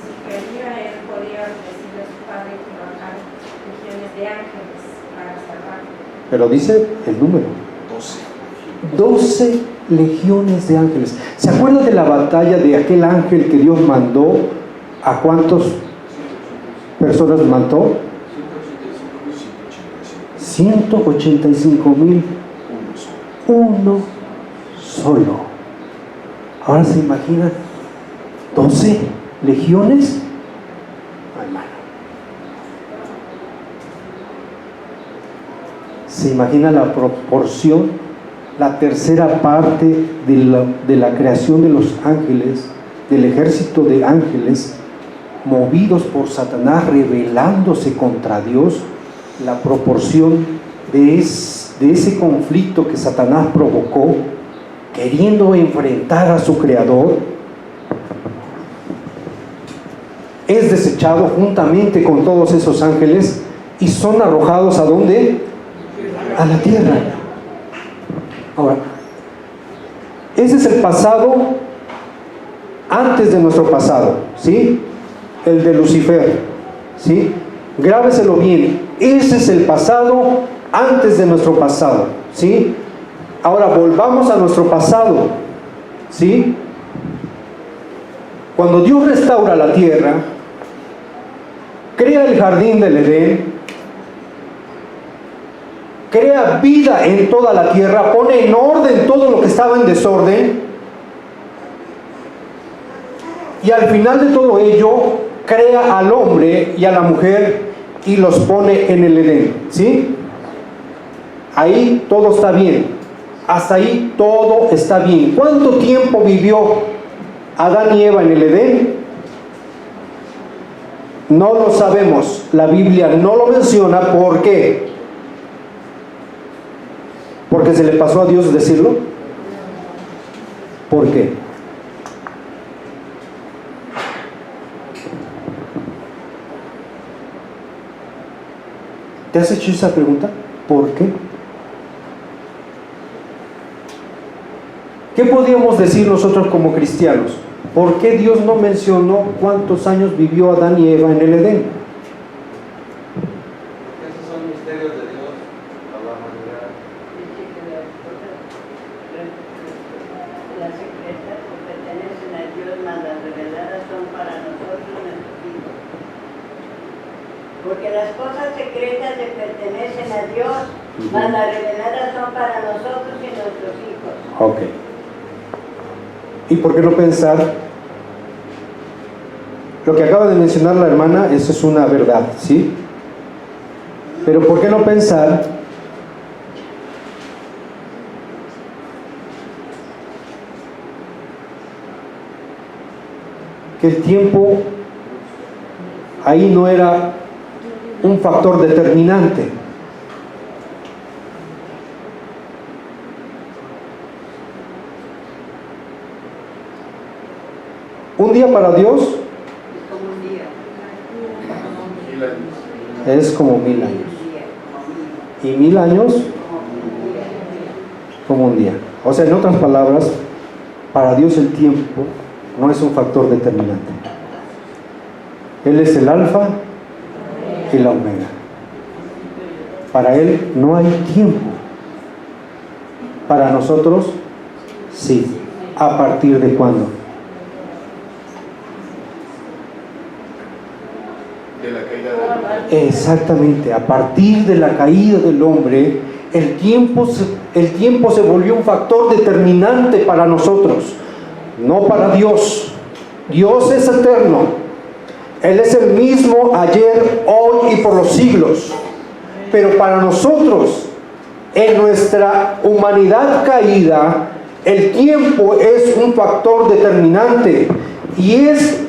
Si quería, él podía decirle a su padre que bajar legiones de ángeles para salvarlo. Pero dice el número. 12 legiones de ángeles. ¿Se acuerdan de la batalla de aquel ángel que Dios mandó? ¿A cuántas personas mató? 185,000. Uno solo. Ahora se imaginan 12 legiones. Ay, hermano. Se imagina la proporción, la tercera parte de la creación de los ángeles, del ejército de ángeles, movidos por Satanás, rebelándose contra Dios, la proporción de ese conflicto que Satanás provocó, queriendo enfrentar a su creador, es desechado juntamente con todos esos ángeles y son arrojados ¿a dónde? A la tierra. Ahora, ese es el pasado antes de nuestro pasado, ¿sí? El de Lucifer, ¿sí? Grábeselo bien. Ese es el pasado antes de nuestro pasado, ¿sí? Ahora volvamos a nuestro pasado, ¿sí? Cuando Dios restaura la tierra, crea el jardín del Edén, crea vida en toda la tierra, pone en orden todo lo que estaba en desorden, y al final de todo ello, crea al hombre y a la mujer y los pone en el Edén, ¿sí? Ahí todo está bien, hasta ahí todo está bien. ¿Cuánto tiempo vivió Adán y Eva en el Edén? No lo sabemos, la Biblia no lo menciona. ¿Por qué? ¿Porque se le pasó a Dios decirlo? ¿Por qué? ¿Te has hecho esa pregunta? ¿Por qué? ¿Qué podríamos decir nosotros como cristianos? ¿Por qué Dios no mencionó cuántos años vivió Adán y Eva en el Edén? Esos son misterios de Dios a la humanidad. Las secretas pertenecen a Dios, mas las reveladas son para nosotros nuestros hijos. Porque las cosas secretas le pertenecen a Dios, mas las reveladas son para nosotros y nuestros hijos. Ok. ¿Y por qué no pensar? Lo que acaba de mencionar la hermana, eso es una verdad, ¿sí? Pero ¿por qué no pensar que el tiempo ahí no era un factor determinante? Un día para Dios Es como un día. 1000 años. es como 1000 años. Un día, Y 1000 años como un día. como un día. O sea, en otras palabras, para Dios el tiempo no es un factor determinante. Él es el alfa y la omega. Para Él no hay tiempo. Para nosotros, sí. ¿A partir de cuándo? De la caída del hombre. Exactamente, a partir de la caída del hombre, el tiempo se volvió un factor determinante para nosotros, no para Dios. Dios es eterno, Él es el mismo ayer, hoy y por los siglos. Pero para nosotros, en nuestra humanidad caída, el tiempo es un factor determinante y es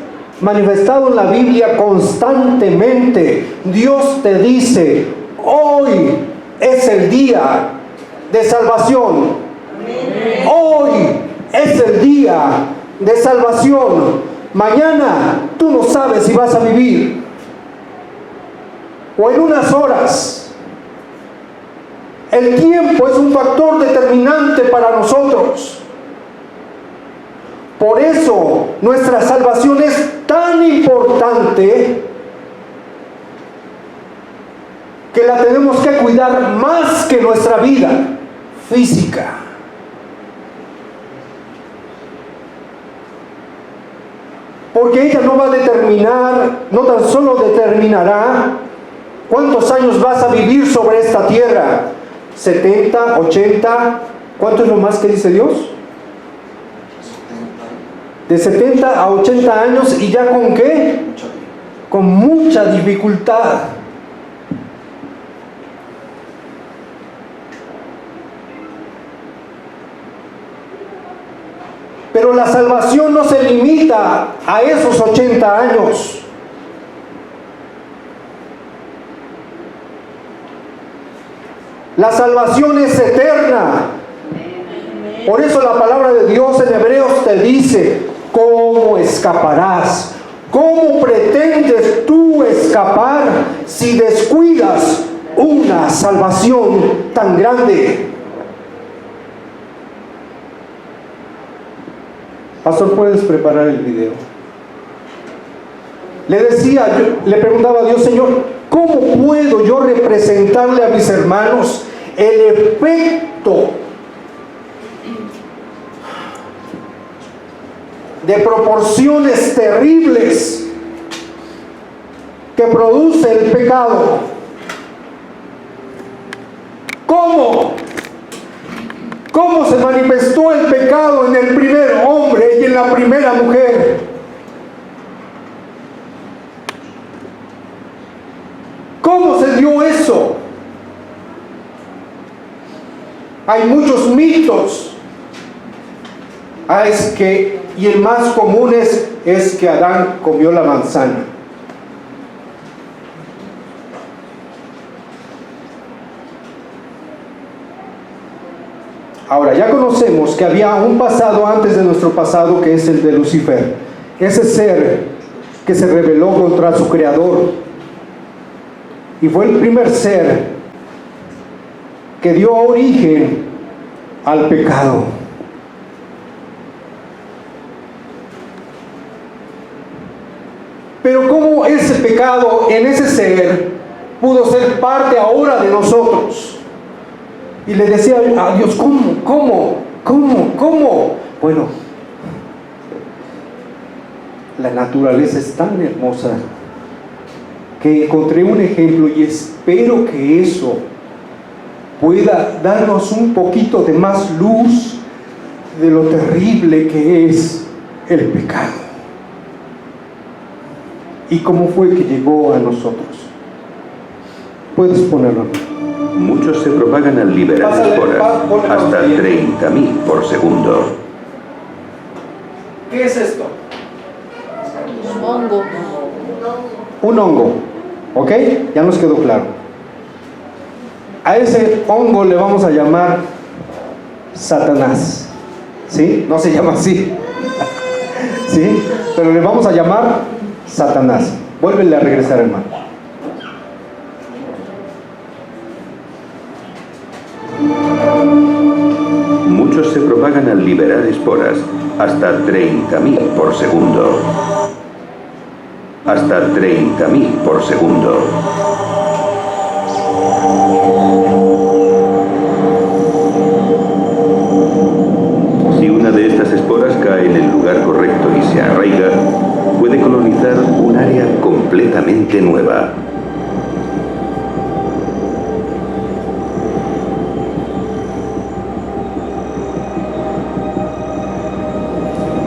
manifestado en la Biblia constantemente. Dios te dice: hoy es el día de salvación. Hoy es el día de salvación. Mañana tú no sabes si vas a vivir, o en unas horas. El tiempo es un factor determinante para nosotros. Por eso nuestra salvación es tan importante que la tenemos que cuidar más que nuestra vida física. Porque ella no va a determinar, no tan solo determinará cuántos años vas a vivir sobre esta tierra. 70, 80, ¿cuánto es lo más que dice Dios? De 70 a 80 años, ¿y ya con qué? Con mucha dificultad. Pero la salvación no se limita a esos 80 años. La salvación es eterna. Por eso la palabra de Dios en Hebreos te dice: ¿cómo escaparás? ¿Cómo pretendes tú escapar si descuidas una salvación tan grande? Pastor, ¿puedes preparar el video? Le decía, le preguntaba a Dios: Señor, ¿cómo puedo yo representarle a mis hermanos el efecto de proporciones terribles que produce el pecado? ¿Cómo? ¿Cómo se manifestó el pecado en el primer hombre y en la primera mujer? ¿Cómo se dio eso? Hay muchos mitos. Y el más común es que Adán comió la manzana. Ahora, ya conocemos que había un pasado antes de nuestro pasado, que es el de Lucifer. Ese ser que se rebeló contra su creador. Y fue el primer ser que dio origen al pecado. Pero ¿cómo ese pecado en ese ser pudo ser parte ahora de nosotros? Y le decía a Dios, ¿cómo? Bueno, la naturaleza es tan hermosa que encontré un ejemplo y espero que eso pueda darnos un poquito de más luz de lo terrible que es el pecado. ¿Y cómo fue que llegó a nosotros? Puedes ponerlo. Muchos se propagan al liberar esporas, hasta 30.000 por segundo. ¿Qué es esto? Hongo. Un hongo, ¿ok? Ya nos quedó claro. A ese hongo le vamos a llamar Satanás, ¿sí? No se llama así, ¿sí? Pero le vamos a llamar Satanás. Vuélvele a regresar, hermano. Muchos se propagan al liberar esporas, hasta 30.000 por segundo. Hasta 30.000 por segundo. Si una de estas esporas cae en el lugar correcto y se arraiga, puede colonizar un área completamente nueva.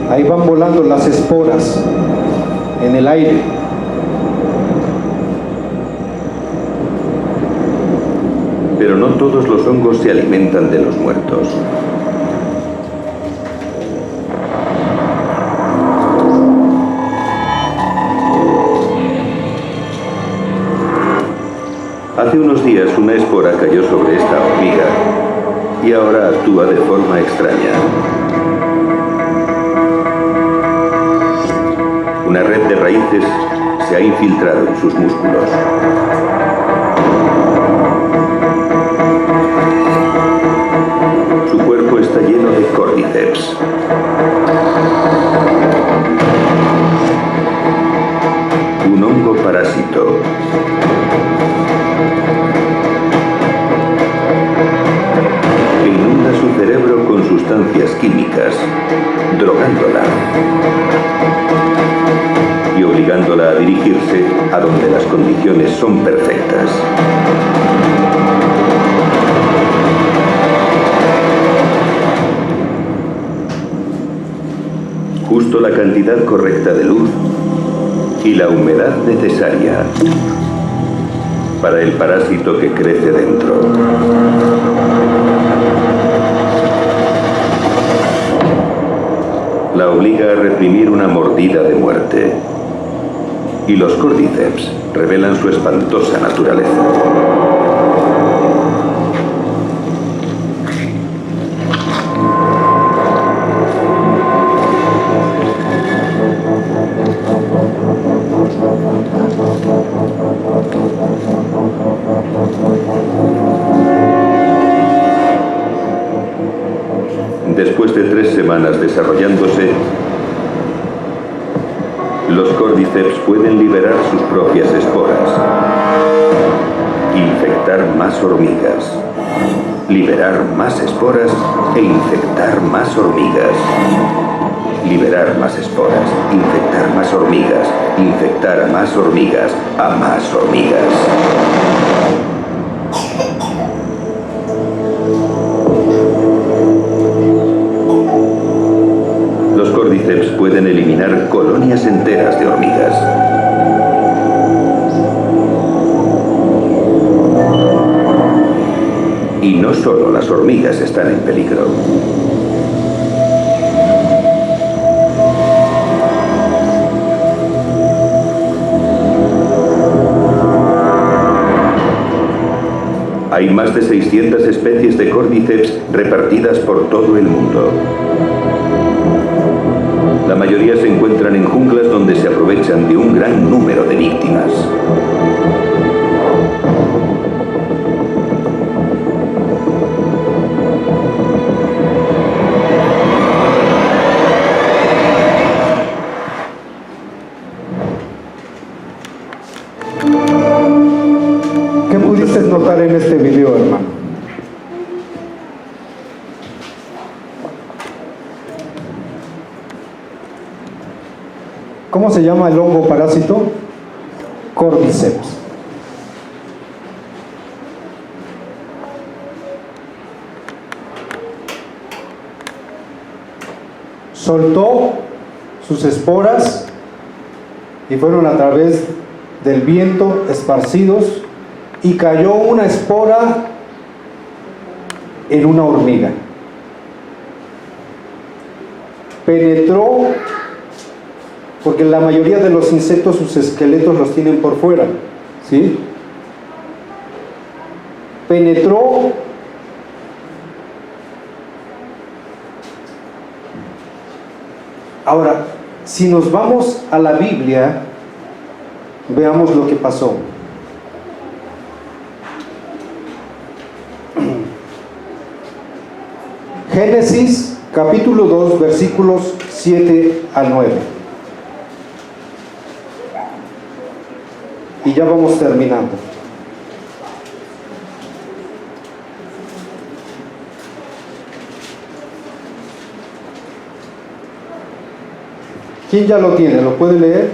Ahí van volando las esporas en el aire. Pero no todos los hongos se alimentan de los muertos. Hace unos días una espora cayó sobre esta hormiga y ahora actúa de forma extraña. Una red de raíces se ha infiltrado en sus músculos. Su cuerpo está lleno de córdiceps. Un hongo parásito. Que inunda su cerebro con sustancias químicas, drogándola y obligándola a dirigirse a donde las condiciones son perfectas. Justo la cantidad correcta de luz y la humedad necesaria para el parásito que crece dentro. La obliga a reprimir una mordida de muerte. Y los córdiceps revelan su espantosa naturaleza. Después de 3 semanas desarrollándose, los córdiceps pueden liberar sus propias esporas, infectar más hormigas, liberar más esporas e infectar más hormigas, liberar más esporas, infectar más hormigas, infectar a más hormigas, a más hormigas. colonias enteras de hormigas. Y no solo las hormigas están en peligro. Hay más de 600 especies de Cordyceps repartidas por todo el mundo. La mayoría se encuentran en junglas donde se aprovechan de un gran número de víctimas. ¿Qué pudiste notar en este video, hermano? ¿Cómo se llama el hongo parásito? Cordyceps. Soltó sus esporas y fueron a través del viento esparcidos y cayó una espora en una hormiga. Penetró, porque la mayoría de los insectos sus esqueletos los tienen por fuera, ¿sí? Penetró Ahora, si nos vamos a la Biblia, veamos lo que pasó. Génesis capítulo 2 versículos 7 al 9. Y ya vamos terminando. ¿Quién ya lo tiene? ¿Lo puede leer?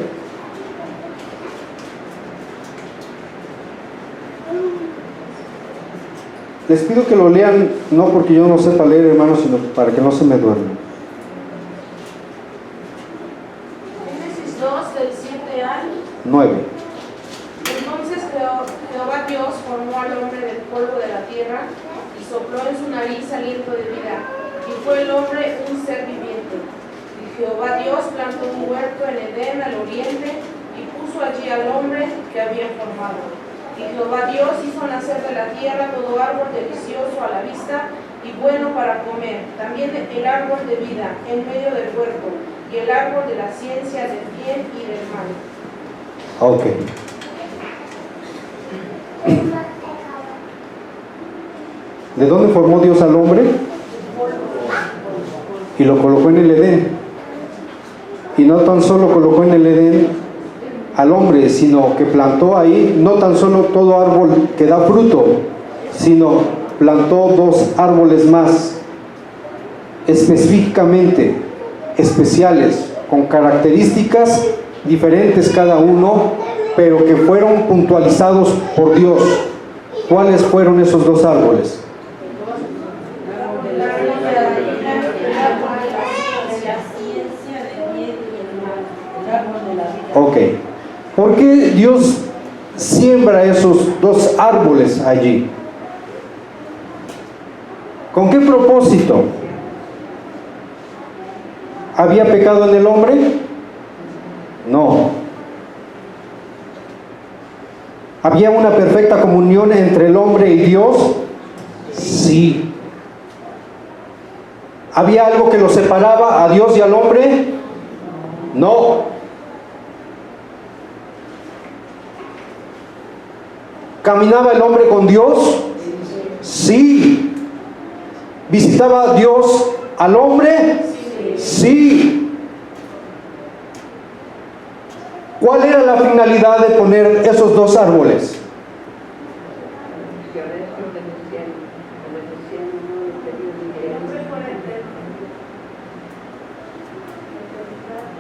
Les pido que lo lean, no porque yo no sepa leer, hermanos, sino para que no se me duerma. Génesis 2, del 7 al 9. Entonces Jehová Dios formó al hombre del polvo de la tierra y sopló en su nariz aliento de vida, y fue el hombre un ser viviente. Y Jehová Dios plantó un huerto en Edén al oriente y puso allí al hombre que había formado. Y Jehová Dios hizo nacer de la tierra todo árbol delicioso a la vista y bueno para comer, también el árbol de vida en medio del huerto, y el árbol de la ciencia del bien y del mal. Ok. ¿De dónde formó Dios al hombre? Y lo colocó en el Edén. Y no tan solo colocó en el Edén al hombre, sino que plantó ahí no tan solo todo árbol que da fruto, sino plantó dos árboles más, específicamente especiales, con características diferentes cada uno, pero que fueron puntualizados por Dios. ¿Cuáles fueron esos dos árboles? Ok. ¿Por qué Dios siembra esos dos árboles allí? ¿Con qué propósito? ¿Había pecado en el hombre? No. ¿Había una perfecta comunión entre el hombre y Dios? Sí. ¿Había algo que los separaba a Dios y al hombre? No. ¿Caminaba el hombre con Dios? Sí. ¿Visitaba Dios al hombre? Sí. ¿Cuál era la finalidad de poner esos dos árboles?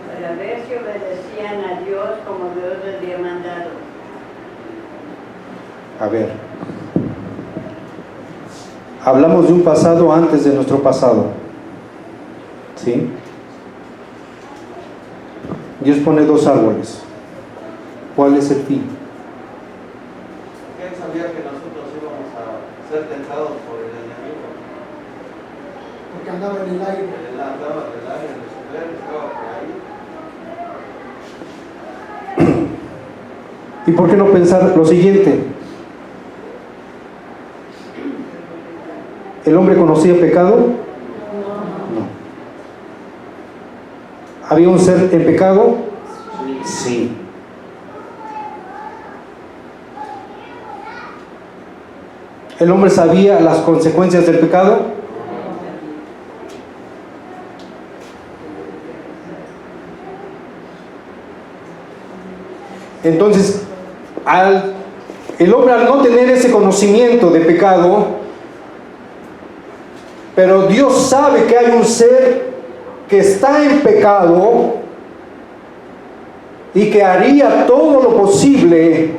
Para ver si obedecían a Dios como Dios les había mandado. A ver, hablamos de un pasado antes de nuestro pasado, ¿sí? Dios pone dos árboles. ¿Cuál es el fin? ¿Quién sabía que nosotros íbamos a ser tentados por el enemigo? Porque andaba en el aire. Él andaba del aire, Lucifer estaba por ahí. ¿Y por qué no pensar lo siguiente? ¿El hombre conocía pecado? No. ¿Había un ser en pecado? Sí. ¿El hombre sabía las consecuencias del pecado? Entonces, el hombre al no tener ese conocimiento de pecado, pero Dios sabe que hay un ser que está en pecado y que haría todo lo posible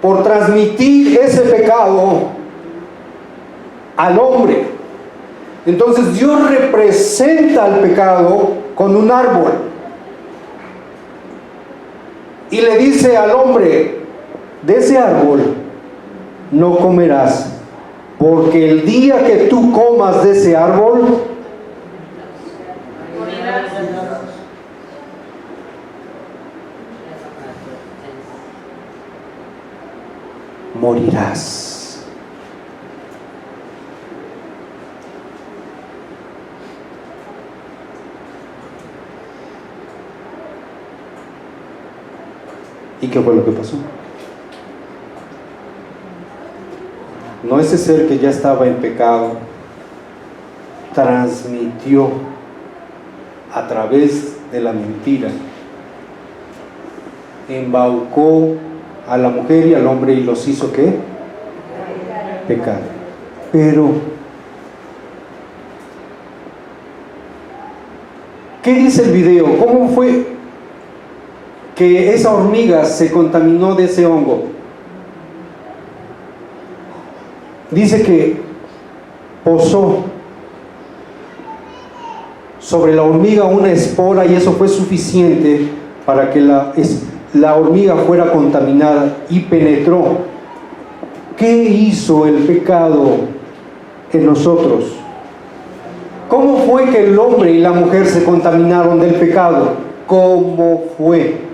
por transmitir ese pecado al hombre. Entonces Dios representa al pecado con un árbol y le dice al hombre: de ese árbol no comerás, porque el día que tú comas de ese árbol morirás. ¿Y qué fue lo que pasó? No, ese ser que ya estaba en pecado transmitió a través de la mentira, embaucó a la mujer y al hombre y los hizo ¿qué? Pecar. Pero ¿qué dice el video? ¿Cómo fue que esa hormiga se contaminó de ese hongo? Dice que posó sobre la hormiga una espora y eso fue suficiente para que la hormiga fuera contaminada y penetró. ¿Qué hizo el pecado en nosotros? ¿Cómo fue que el hombre y la mujer se contaminaron del pecado? ¿Cómo fue?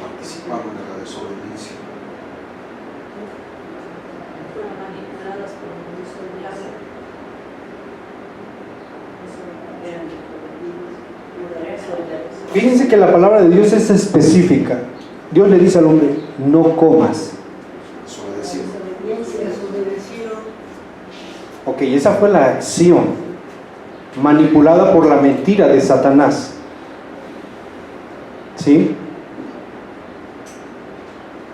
Participaron en la desobediencia. Fueron manipuladas por el uso del diablo. Fíjense que la palabra de Dios es específica. Dios le dice al hombre: no comas. Ok, esa fue la acción manipulada por la mentira de Satanás. ¿Sí?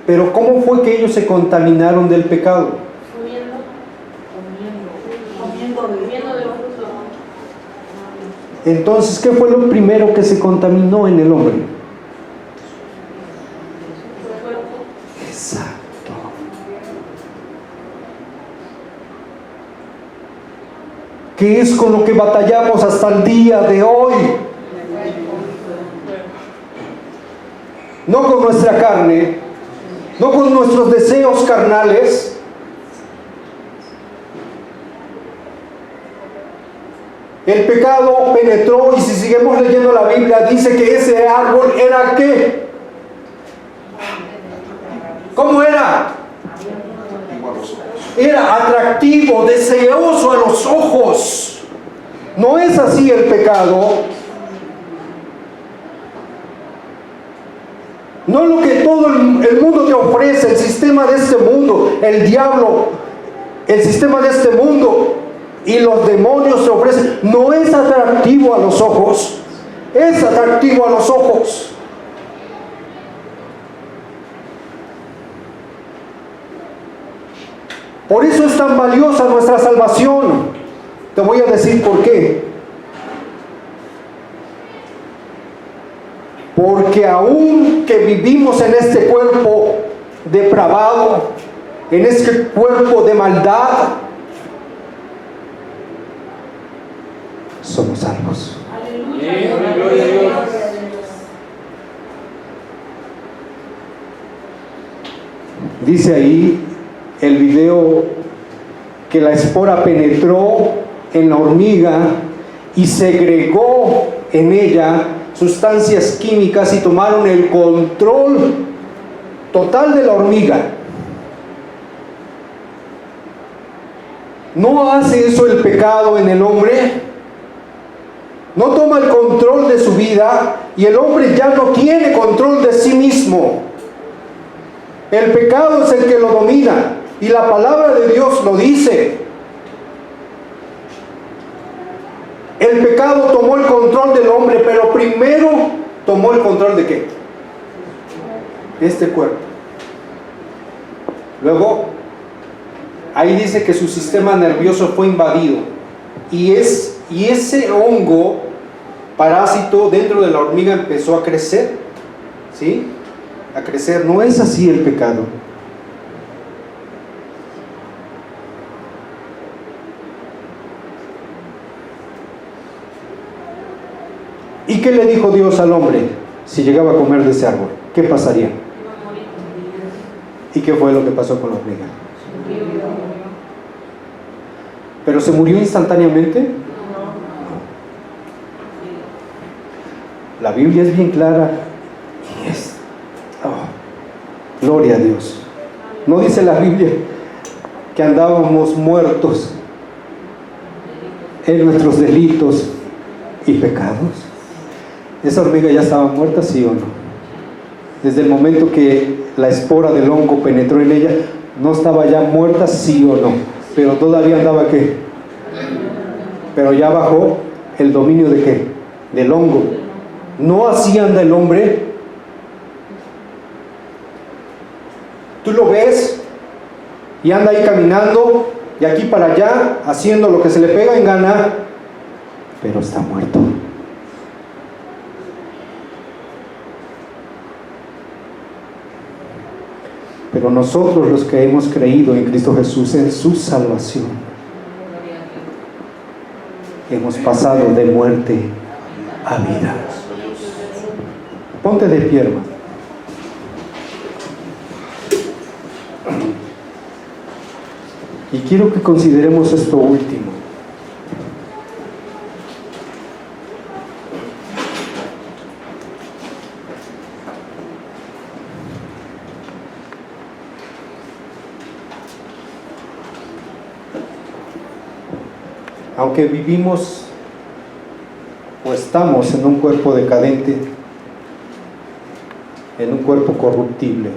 Pero ¿cómo fue que ellos se contaminaron del pecado? Comiendo del fruto. Entonces, ¿qué fue lo primero que se contaminó en el hombre? Exacto. ¿Qué es con lo que batallamos hasta el día de hoy? No con nuestra carne, no con nuestros deseos carnales. El pecado penetró y si seguimos leyendo la Biblia dice que ese árbol era ¿qué? ¿Cómo era? Era atractivo, deseoso a los ojos. ¿No es así el pecado? No lo que todo el mundo te ofrece, el sistema de este mundo, el diablo, el sistema de este mundo y los demonios te ofrecen, no es atractivo a los ojos, es atractivo a los ojos. Por eso es tan valiosa nuestra salvación. Te voy a decir por qué. Porque aun que vivimos en este cuerpo depravado, en este cuerpo de maldad, somos salvos. Aleluya. Gloria a Dios. Dice ahí el video que la espora penetró en la hormiga y segregó en ella sustancias químicas y tomaron el control total de la hormiga. ¿No hace eso el pecado en el hombre? No toma el control de su vida y el hombre ya no tiene control de sí mismo. El pecado es el que lo domina y la palabra de Dios lo dice. El pecado tomó el control del hombre, pero primero tomó el control ¿de qué? Este cuerpo. Luego, ahí dice que su sistema nervioso fue invadido y ese hongo parásito dentro de la hormiga empezó a crecer, ¿sí? A crecer. No es así el pecado. ¿Y qué le dijo Dios al hombre si llegaba a comer de ese árbol? ¿Qué pasaría? ¿Y qué fue lo que pasó con la hormiga? ¿Pero se murió instantáneamente? La Biblia es bien clara. Gloria a Dios. ¿No dice la Biblia que andábamos muertos en nuestros delitos y pecados? ¿Esa hormiga ya estaba muerta, sí o no? Desde el momento que la espora del hongo penetró en ella, ¿no estaba ya muerta, sí o no? Pero todavía andaba ¿qué? Pero ya bajó el dominio ¿de qué? Del hongo. ¿No así anda el hombre? Tú lo ves y anda ahí caminando de aquí para allá, haciendo lo que se le pega en gana, pero está muerto. Pero nosotros los que hemos creído en Cristo Jesús, en su salvación, hemos pasado de muerte a vida. Ponte de pie, hermano. Y quiero que consideremos esto último. Aunque vivimos o estamos en un cuerpo decadente, en un cuerpo corruptible,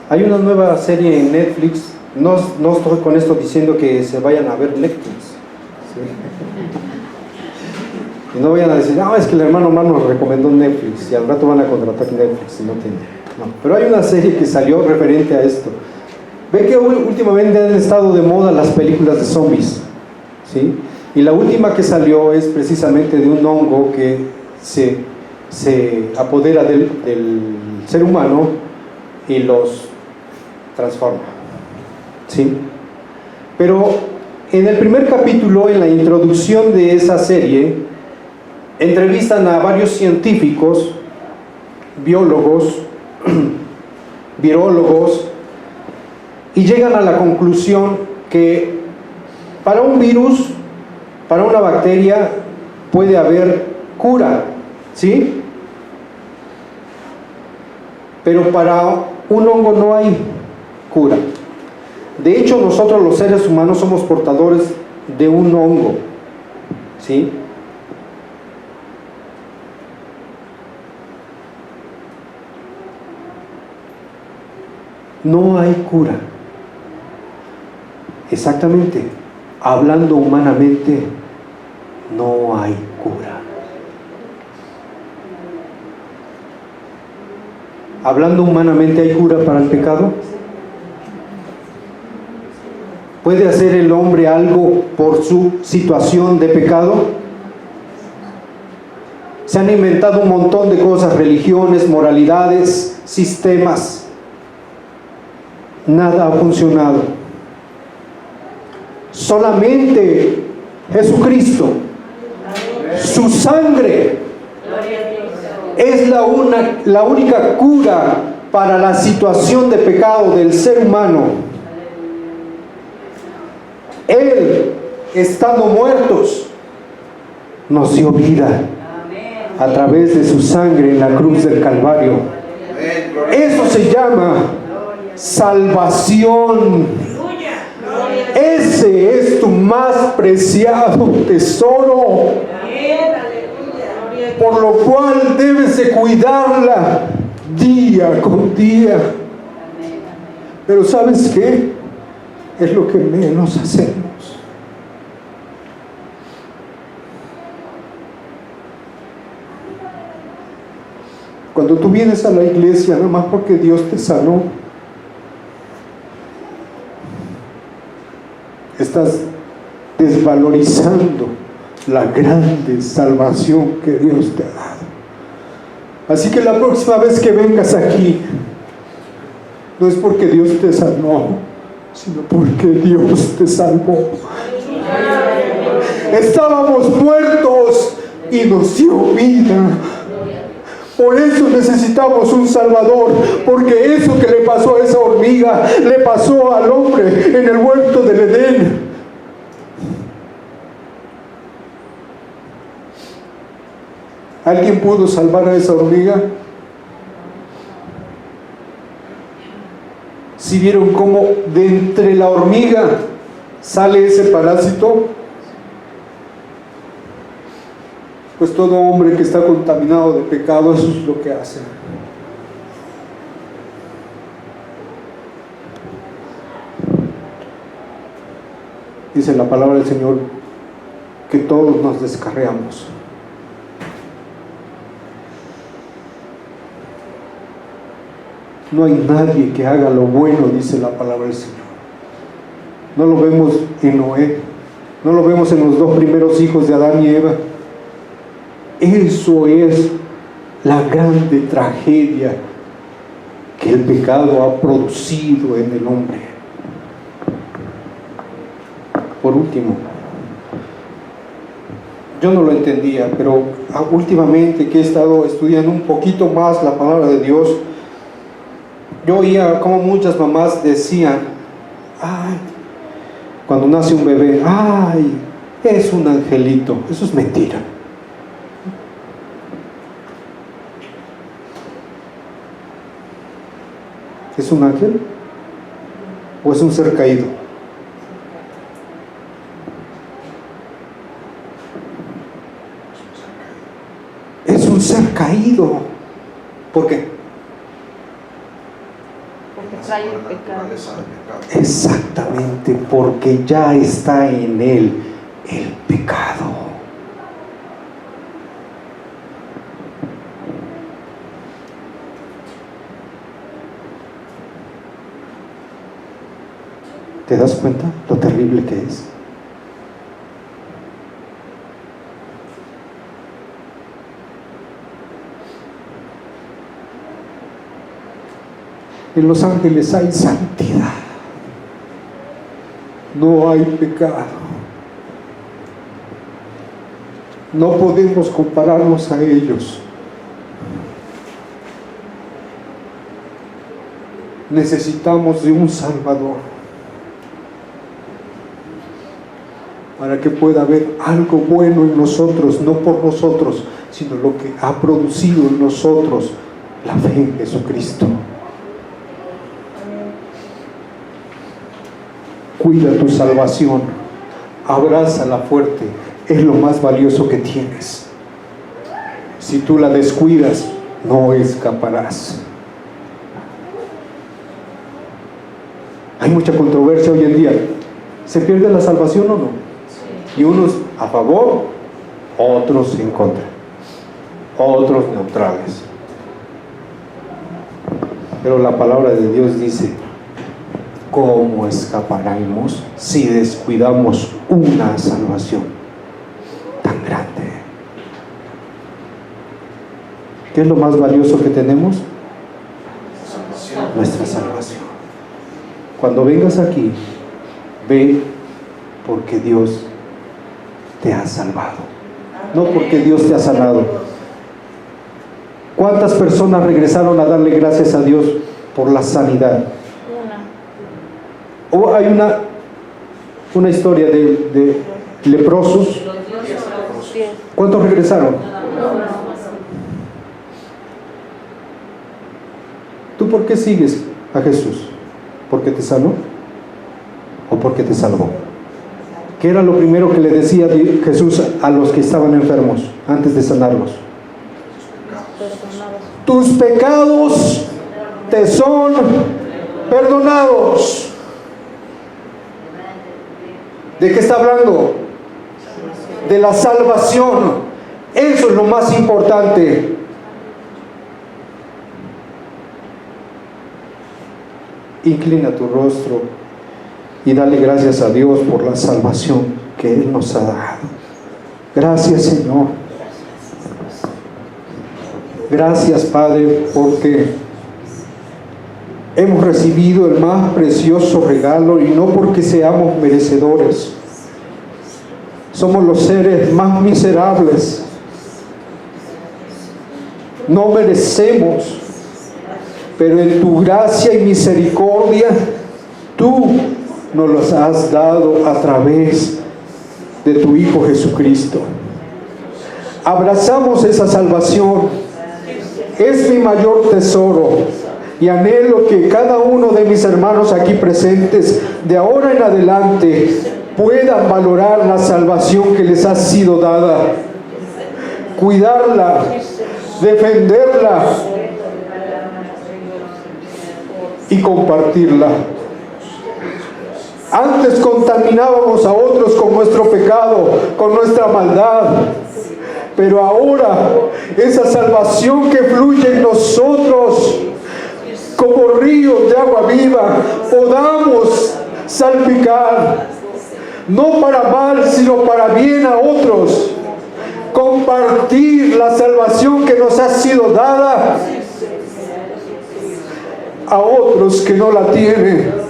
hay una nueva serie en Netflix. No estoy con esto diciendo que se vayan a ver Netflix, ¿sí? Y no vayan a decir, es que el hermano Omar nos recomendó Netflix y al rato van a contratar Netflix y no tienen. No, pero hay una serie que salió referente a esto. Ven que últimamente han estado de moda las películas de zombies, ¿sí? Y la última que salió es precisamente de un hongo que se apodera del ser humano y los transforma, ¿sí? Pero en el primer capítulo, en la introducción de esa serie, entrevistan a varios científicos, biólogos, virólogos, y llegan a la conclusión que para un virus, para una bacteria, puede haber cura, ¿sí? Pero para un hongo no hay cura. De hecho, nosotros los seres humanos somos portadores de un hongo, ¿sí? No hay cura. Exactamente, hablando humanamente, no hay cura. Hablando humanamente, ¿hay cura para el pecado? ¿Puede hacer el hombre algo por su situación de pecado? Se han inventado un montón de cosas, religiones, moralidades, sistemas. Nada ha funcionado. Solamente Jesucristo, su sangre es la única cura para la situación de pecado del ser humano. Él, estando muertos, nos dio vida a través de su sangre en la cruz del Calvario. Eso se llama salvación. Ese es tu más preciado tesoro, por lo cual debes de cuidarla día con día. Pero ¿sabes qué? Es lo que menos hacemos. Cuando tú vienes a la iglesia, nada más porque Dios te sanó, estás desvalorizando la grande salvación que Dios te ha dado. Así que la próxima vez que vengas aquí, no es porque Dios te sanó, sino porque Dios te salvó. Estábamos muertos y nos dio vida. Por eso necesitamos un Salvador, porque eso que le pasó a esa hormiga, le pasó al hombre en el huerto del Edén. ¿Alguien pudo salvar a esa hormiga? ¿Sí vieron cómo de entre la hormiga sale ese parásito? Pues todo hombre que está contaminado de pecado, eso es lo que hace. Dice la palabra del Señor que todos nos descarriamos. No hay nadie que haga lo bueno, dice la palabra del Señor. No lo vemos en Noé, no lo vemos en los dos primeros hijos de Adán y Eva. Eso es la grande tragedia que el pecado ha producido en el hombre. Por último, yo no lo entendía, pero últimamente que he estado estudiando un poquito más la palabra de Dios, yo oía como muchas mamás decían: ay, cuando nace un bebé, ay, es un angelito. Eso es mentira. ¿Es un ángel o es un ser caído? Es un ser caído. ¿Por qué? Porque trae el pecado. Exactamente, porque ya está en él el pecado. ¿Te das cuenta lo terrible que es? En los ángeles hay santidad, no hay pecado. No podemos compararnos a ellos. Necesitamos de un Salvador para que pueda haber algo bueno en nosotros, no por nosotros, sino lo que ha producido en nosotros la fe en Jesucristo. Cuida tu salvación, abrázala fuerte, es lo más valioso que tienes. Si tú la descuidas, no escaparás. Hay mucha controversia hoy en día. ¿Se pierde la salvación o no? Y unos a favor, otros en contra, otros neutrales. Pero la palabra de Dios dice: ¿cómo escaparemos si descuidamos una salvación tan grande? ¿Qué es lo más valioso que tenemos? Nuestra salvación. Cuando vengas aquí, ve porque Dios te ha salvado, no porque Dios te ha sanado. ¿Cuántas personas regresaron a darle gracias a Dios por la sanidad? O hay una historia de leprosos. ¿Cuántos regresaron? ¿Tú por qué sigues a Jesús? ¿Porque te sanó o porque te salvó? ¿Qué era lo primero que le decía Jesús a los que estaban enfermos antes de sanarlos? Tus pecados te son perdonados. ¿De qué está hablando? De la salvación. Eso es lo más importante. Inclina tu rostro y dale gracias a Dios por la salvación que Él nos ha dado. Gracias, Señor. Gracias, Padre, porque hemos recibido el más precioso regalo y no porque seamos merecedores. Somos los seres más miserables. No merecemos, pero en tu gracia y misericordia, tú nos los has dado a través de tu Hijo Jesucristo. Abrazamos esa salvación. Es mi mayor tesoro y anhelo que cada uno de mis hermanos aquí presentes, de ahora en adelante, puedan valorar la salvación que les ha sido dada, cuidarla, defenderla y compartirla. Antes contaminábamos a otros con nuestro pecado, con nuestra maldad, pero ahora esa salvación que fluye en nosotros como ríos de agua viva, podamos salpicar, no para mal, sino para bien a otros, compartir la salvación que nos ha sido dada a otros que no la tienen,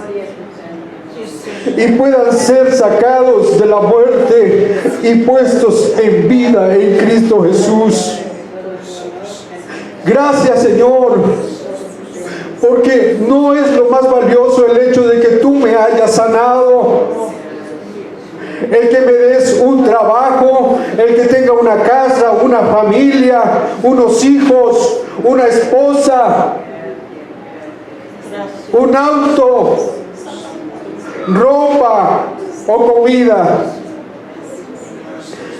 y puedan ser sacados de la muerte y puestos en vida en Cristo Jesús. Gracias, Señor, porque no es lo más valioso el hecho de que tú me hayas sanado, el que me des un trabajo, el que tenga una casa, una familia, unos hijos, una esposa, un auto, ropa o comida.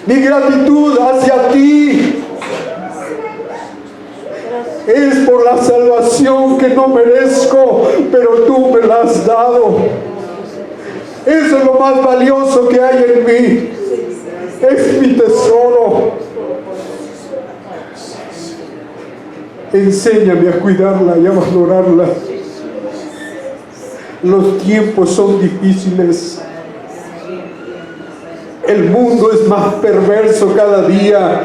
Mi gratitud hacia ti es por la salvación que no merezco, pero tú me la has dado. Eso es lo más valioso que hay en mí. Es mi tesoro. Enséñame a cuidarla y a valorarla. Los tiempos son difíciles. El mundo es más perverso cada día.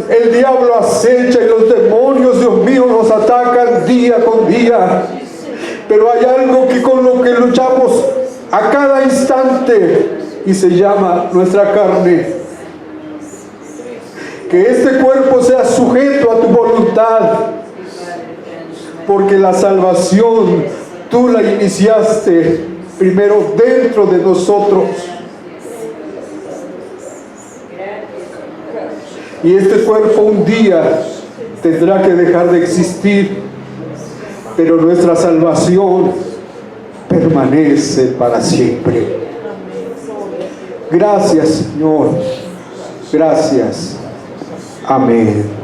El diablo acecha y los demonios, Dios mío, nos atacan día con día. Pero hay algo que con lo que luchamos a cada instante y se llama nuestra carne. Que este cuerpo sea sujeto a tu voluntad, porque la salvación tú la iniciaste primero dentro de nosotros. Y este cuerpo un día tendrá que dejar de existir, pero nuestra salvación permanece para siempre. Gracias, Señor. Gracias. Amén.